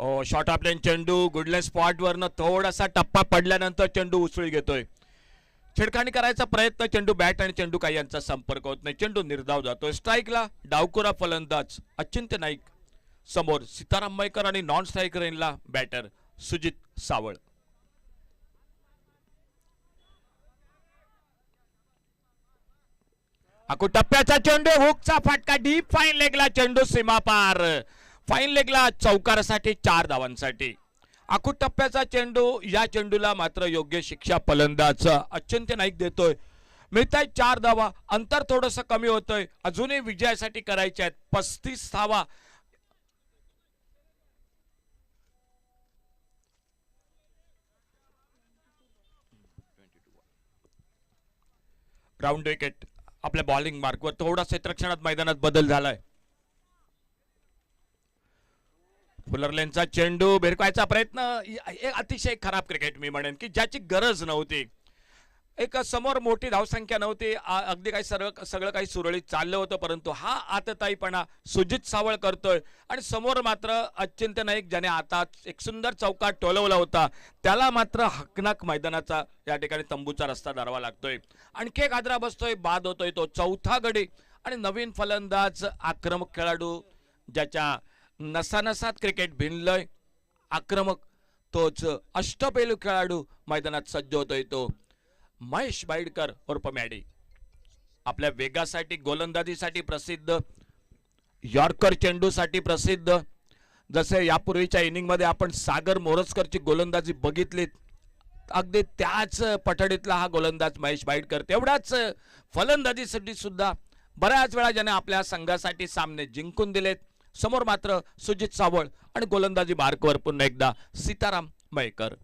शॉर्ट ऑफ लेन चेंडू गुडलेन स्पॉट वरनं थोडासा टप्पा पडल्यानंतर चेंडू उसळी घेतोय. छेडखाणी करायचा प्रयत्न, चेंडू बॅट आणि चेंडू काही यांचा संपर्क होत नाही. चेंडू निर्धाव जातोय. स्ट्राईकला डावकुरा फलंदाज अचिंत्य नाईक, समोर सीताराम मयकर आणि नॉन स्ट्राईक रेनला बॅटर सुजित सावळ. आकू टप्प्याचा चेंडू, हुकचा फटका, डीप फाईन लेगला चेंडू सीमा पार. फाईन लेगला चौकारासाठी 4 धावांसाठी. आखू टप्प्याचा चेंडू, या चेंडूला मात्र योग्य शिक्षा फलंदाज अचिंत्य नाईक देतोय. मिळताय 4 धावा, अंतर थोडंसं कमी होतंय. अजूनही विजयासाठी करायचे आहेत 35 धावा. Ground wicket. आपल्या बॉलिंग मार्कवर थोडा क्षेत्रक्षणात मैदानात बदल झालाय. फुलरलेनचा चेंडू भिरकायचा प्रयत्न, अतिशय खराब क्रिकेट मी म्हणेन की ज्याची गरज नव्हती. एक समोर मोठी धावसंख्या नव्हती, अगदी काही सगळं काही सुरळीत चाललं होतं, परंतु हा आतताईपणा सुजित सावळ करतोय. आणि समोर मात्र अचिंत्य नाईक, ज्याने आता एक सुंदर चौकात टोलवला होता, त्याला मात्र हकनाक मैदानाचा या ठिकाणी तंबूचा रस्ता धरावा लागतोय. आणखी एक आदरा बसतोय, बाद होतोय तो चौथा गडी. आणि नवीन फलंदाज आक्रमक खेळाडू, ज्याच्या नसानसात क्रिकेट भिनलंय, आक्रमक, तोच अष्टपैलू खेळाडू मैदानात सज्ज होतोय तो महेश बाईडकर उर्फ मॅडी. आपल्या वेगासाठी, गोलंदाजीसाठी प्रसिद्ध, यॉर्कर चेंडूसाठी प्रसिद्ध. जसे यापूर्वीच्या इनिंग मध्ये आपण सागर मोरजकरची गोलंदाजी बघितली, अगदी त्याच पठडीतला हा गोलंदाज महेश बाईडकर. तेवढाच फलंदाजीसाठी सुद्धा बऱ्याच वेळा ज्याने आपल्या संघासाठी सामने जिंकून दिलेत. समोर मात्र सुजित सावळ आणि गोलंदाजी मार्कवर पुन्हा एकदा सीताराम मयकर.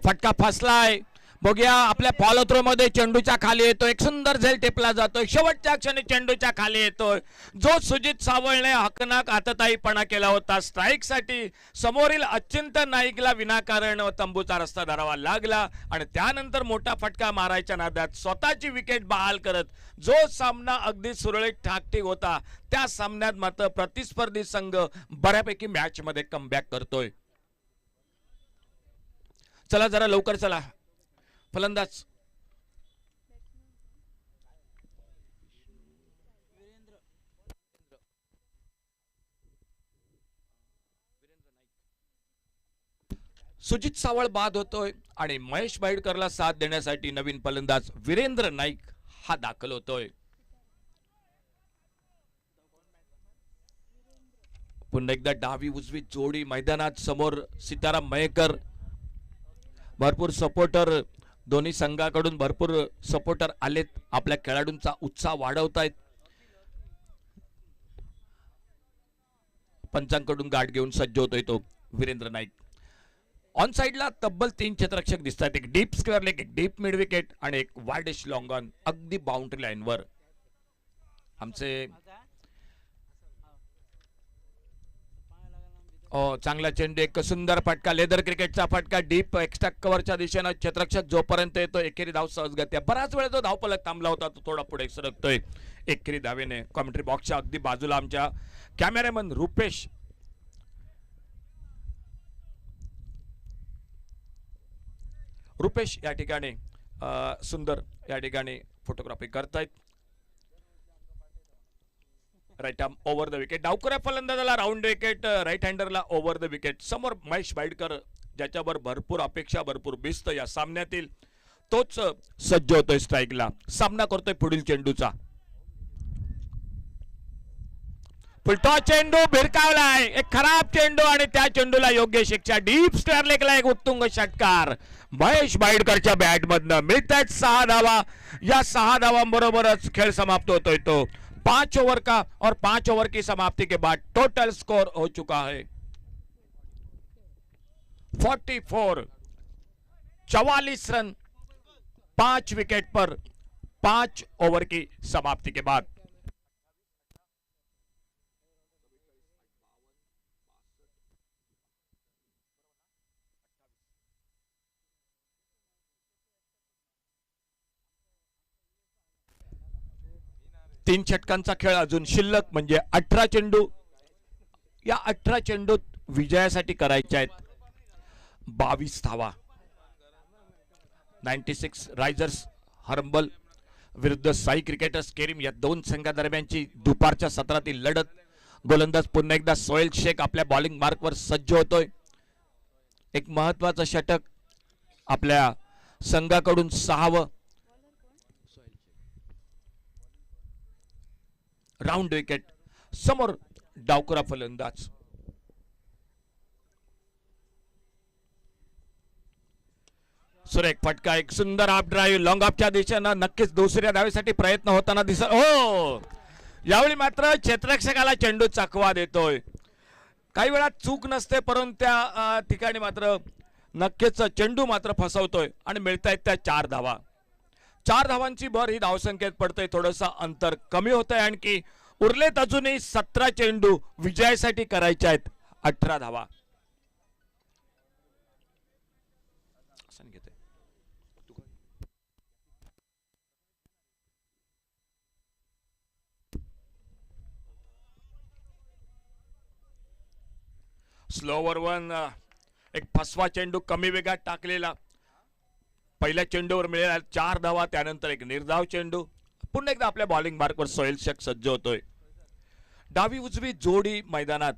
फटका फसलाय. बघूया, आपल्या फॉलो थ्रो मध्ये चेंडूच्या खाली येतोय, एक सुंदर झेल टिपला जातोय, शेवटच्या क्षणी चेंडूच्या खाली येतोय. जो सुजित सावळने हकनाक आतताईपणा केला होता स्ट्राईक साठी, समोरील अचिंत्य नाईकला विनाकारण तंबूचा रस्ता धरावा लागला. आणि त्यानंतर मोठा फटका मारायच्या नादात स्वतःची विकेट बहाल करत जो सामना अगदी सुरळीत ठाकठीक होता, त्या सामन्यात मात्र प्रतिस्पर्धी संघ बऱ्यापैकी मॅच मध्ये कमबॅक करतोय. चला जरा लवकर चला. फलंदाज सुजित सावळ बाद होतोय आणि महेश बाईडकरला साथ देण्यासाठी नवीन फलंदाज वीरेंद्र नाईक हा दाखल होतोय. पुन्हा एकदा डावी उजवी जोडी मैदानात. समोर सीताराम मयेकर, भरपूर सपोर्टर, दोन्ही संघाकडून भरपूर सपोर्टर आलेत, आपल्या खेळाडूंचा उत्साह वाढवतायत. पंचांकडून गाठ घेऊन सज्ज होतोय तो वीरेंद्र नाईक. ऑन साइडला तब्बल 3 क्षेत्ररक्षक दिसतात, एक डीप स्क्वेअर लेग, एक डीप मिड विकेट आणि एक वाइडिश लॉंग ऑन, अगदी बाउंड्री लाईनवर. आमचे चांगला चेंडू, एक सुंदर फटका, लेदर क्रिकेटचा फटका, डीप एक्स्ट्रा कव्हरच्या दिशेनं क्षेत्ररक्षक जोपर्यंत येतो एकेरी धाव सहजगत्या. बराच वेळ जो धावफलक थांबला होता तो थोडा पुढे सरकतोय एकेरी धावेने. कॉमेंट्री बॉक्सच्या अगदी बाजूला आमच्या कॅमेरामन रुपेश या ठिकाणी सुंदर या ठिकाणी फोटोग्राफी करतायत. Right arm over the wicket, डावकऱ्या फलंदाजाला राऊंड विकेट, राईट हँडरला ओव्हर द विकेट. समोर महेश बाईडकर, ज्याच्यावर भरपूर अपेक्षा, भरपूर बिस्त या सामन्यातील, तोच सज्ज होतोय स्ट्राईकला, सामना करतोय पुढील चेंडूचा. फुलटॉ चेंडू भिरकावलाय, एक खराब चेंडू आणि त्या चेंडूला योग्य शिक्षा. डीप स्क्वेअर लेगला एक उत्तुंग षटकार महेश बाईडकरच्या बॅट मधनं. मिळतात 6 धावा. या 6 धावांबरोबरच खेळ समाप्त होतोय तो. 5 ओवर का और 5 ओवर की समाप्ति के बाद टोटल स्कोर हो चुका है 44, 44 रन 5 विकेट पर 5 ओवर की समाप्ति के बाद. 3 षटकांचा खेळ अजून शिल्लक, म्हणजे 18 चेंडू. या 18 चेंडूत विजयासाठी करायच्या आहेत 22 धावा. 96 रायझर्स हर्बल विरुद्ध साई क्रिकेटर्स केरीम या दोन संघादरम्यानची दुपारच्या सत्रातील लढत. गोलंदाज पुन्हा एकदा सोहेल शेख आपल्या बॉलिंग मार्कवर सज्ज होतोय. एक महत्वाचं षटक आपल्या संघाकडून 6वं. राऊंड विकेट समोर डावखुरा फलंदाज. सुरेख फटका, एक सुंदर हाफ ड्राईव्ह लॉंग ऑफच्या दिशेनं. नक्कीच दुसऱ्या धावेसाठी प्रयत्न होताना दिसत. हो, यावेळी मात्र क्षेत्ररक्षकाला चेंडू चकवा देतोय. काही वेळा चूक नसते, परंतु त्या ठिकाणी मात्र नक्कीच चेंडू मात्र फसवतोय आणि मिळतायत त्या 4 धावा. 4 धावांची भर ही धावसंख्येत पडतंय. थोडंसं अंतर कमी होत आहे आणखी. उरलेत अजूनही 17 चेंडू विजयासाठी करायचे आहेत 18 धावा. स्लोवर वन, एक फसवा चेंडू कमी वेगात टाकलेला. पहिल्या चेंडूवर मिळेल 4 धावा. त्यानंतर एक निर्धाव चेंडू. पुन्हा एकदा आपल्या बॉलिंग मार्कवर सोहेल शेख सज्ज होतोय. डावी उजवी जोडी मैदानात.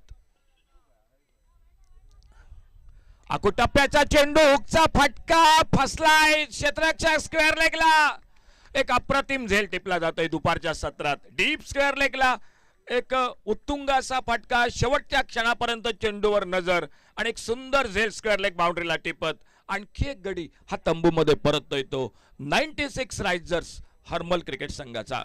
टप्प्याचा चेंडू, हुकचा फटका, फसलाय क्षेत्ररक्षक स्क्वेअर लेगला. एक अप्रतिम झेल टिपला जातोय दुपारच्या सत्रात. डीप स्क्वेअर लेगला एक उत्तुंग असा फटका. शेवटच्या क्षणापर्यंत चेंडूवर नजर आणि एक सुंदर झेल स्क्वेअर लेग बाउंड्रीला टिपत. आणखी एक गडी हा तंबू मध्ये परततोय तो 96 रायझर्स हर्मल क्रिकेट संघाचा.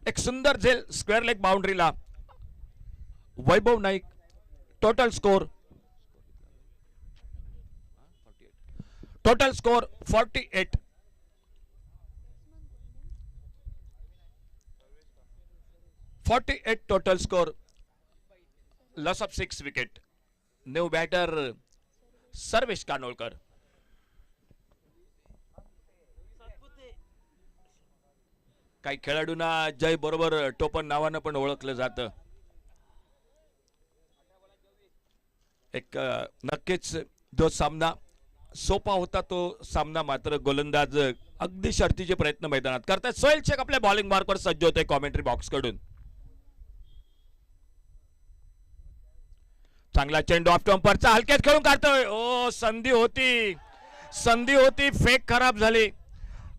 एक सुंदर झेल स्क्वेअर लेग बाउंड्रीला. Vaibhav Naik. Total score 48. 48 total score. Loss of 6 wicket. New batter Sarvesh Kanolkar. काही खेळाडूंना जय बरोबर टोपण नावानं पण ओळखलं जातं. एक नक्कीच जो सामना सोपा होता तो सामना मात्र गोलंदाज अगदी शर्तीचे प्रयत्न मैदानात करतात. सोहेल शेख आपल्या बॉलिंग मार्कवर सज्ज होते कॉमेंट्री बॉक्स कडून. चांगला चेंडू ऑफ स्टंपरचा हलक्यात खेळून काढतोय. ओ, संधी होती फेक खराब झाली.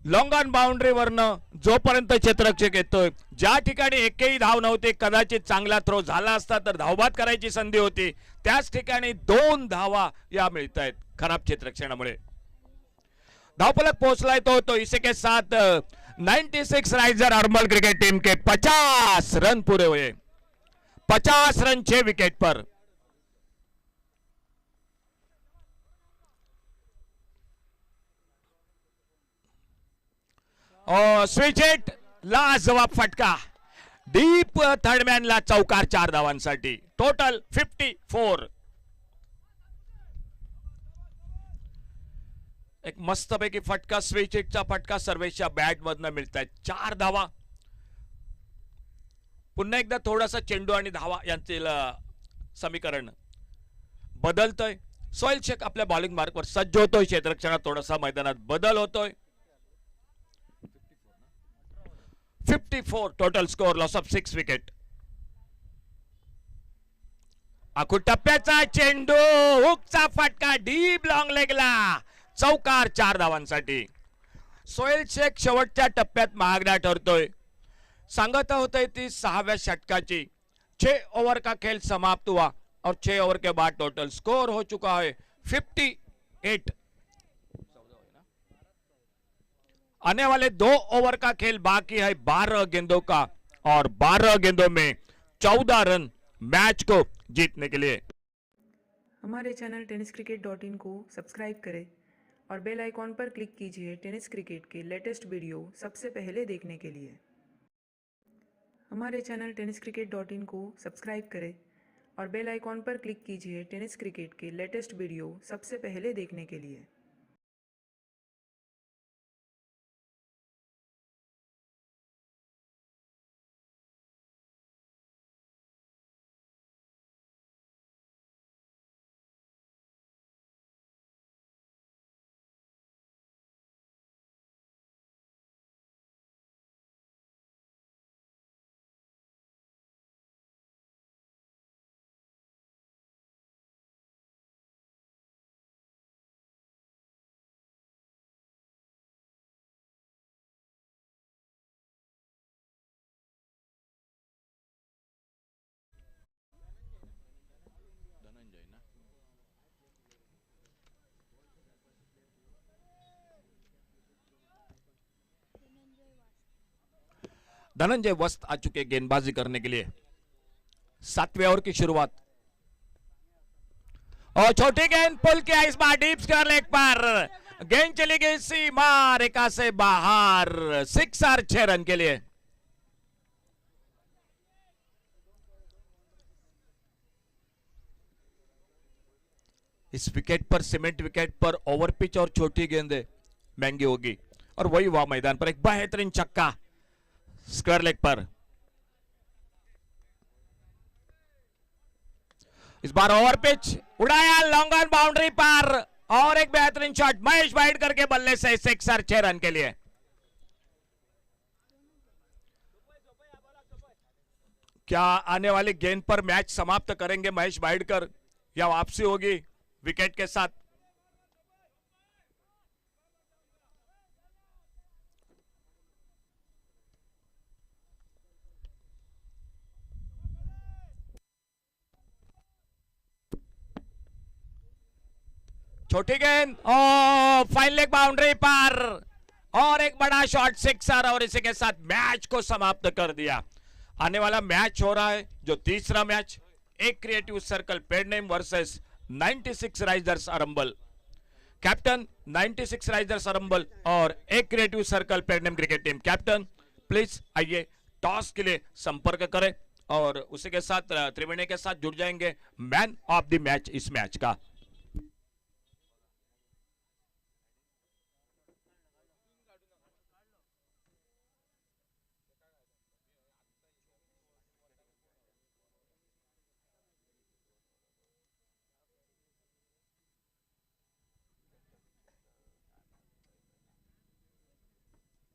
लॉंग ऑन बाउंड्री वरनं जोपर्यंत क्षेत्ररक्षक येतोय, ज्या ठिकाणी एकही धाव नव्हती, कदाचित चांगला थ्रो झाला असता तर धावबाद करायची संधी होती, त्याच ठिकाणी 2 धावा या मिळत आहेत खराब क्षेत्ररक्षणामुळे. धावफलक पोहोचलाय तो इसे के साथ 96 राइजर हर्मल क्रिकेट टीम के 50 रन पूरे हुए. 50 रन 6 विकेट पर. स्विच हिट, लाजवाब फटका. डीप थर्डमॅनला चौकार 4 धावांसाठी. टोटल 54. एक मस्तपैकी फटका, स्विच हिटचा फटका सर्वेच्या बॅट मधनं मिळतात 4 धावा. पुन्हा एकदा थोडासा चेंडू आणि धावा यांचे समीकरण बदलतोय. सोहेल शेख आपल्या बॉलिंग मार्कवर सज्ज होतोय. क्षेत्ररक्षणात थोडासा मैदानात बदल होतोय. 54 total score. Loss of 6 wicket. टप्प्याचा चेंडू, हुकचा फटका, डीप लॉंग लेगला चौकार 4 धावांसाठी. सोहेल शेख शेवटच्या टप्प्यात महागडा ठरतोय. सांगत होते ती 6व्या षटकाची. 6 ओवर का खेल समाप्त हुआ और 6 ओवर के बाद टोटल स्कोर हो चुका है 58. आने वाले 2 ओवर का खेल बाकी है 12 गेंदों का, और 12 गेंदों में 14 रन मैच को जीतने के लिए. हमारे चैनल tenniscricket.in को सब्सक्राइब करें और बेल आइकॉन पर क्लिक कीजिए टेनिस क्रिकेट के लेटेस्ट वीडियो सबसे पहले देखने के लिए। हमारे चैनल tenniscricket.in को सब्सक्राइब करें और बेल आइकॉन पर क्लिक कीजिए टेनिस क्रिकेट के लेटेस्ट वीडियो सबसे पहले देखने के लिए। धनंजय वस्त आ चुके गेंदबाजी करने के लिए। 7वें ओवर की शुरुआत और छोटी गेंद पुल किया इस बार डीप स्क्वायर लेग पर। गेंद चली गई सीमा रेखा से बाहर। 6 और 6 रन के लिए। इस विकेट पर, सीमेंट विकेट पर ओवर पिच और छोटी गेंदें महंगी होगी। और वही हुआ मैदान पर। एक बेहतरीन छक्का स्क्वायर लेग पर। इस बार ओवर पिच उड़ाया लॉन्ग ऑन बाउंड्री पर और एक बेहतरीन शॉट महेश वाइड करके बल्ले से 6 और 6 रन के लिए। क्या आने वाली गेंद पर मैच समाप्त करेंगे महेश वाइडकर या वापसी होगी विकेट के साथ? छोटी गेंद और फाइन लेग बाउंड्री पर और एक बड़ा शॉट 6 और इसी के साथ मैच को समाप्त कर दिया। आने वाला मैच हो रहा है जो तीसरा मैच, एक creative circle Pednem versus 96 risers Arambol. Captain 96 risers Arambol और एक creative circle Pednem cricket team. Captain please आइए, टॉस के लिए संपर्क करें और उसी के साथ त्रिवेणी के साथ जुड़ जाएंगे मैन ऑफ द मैच इस मैच का।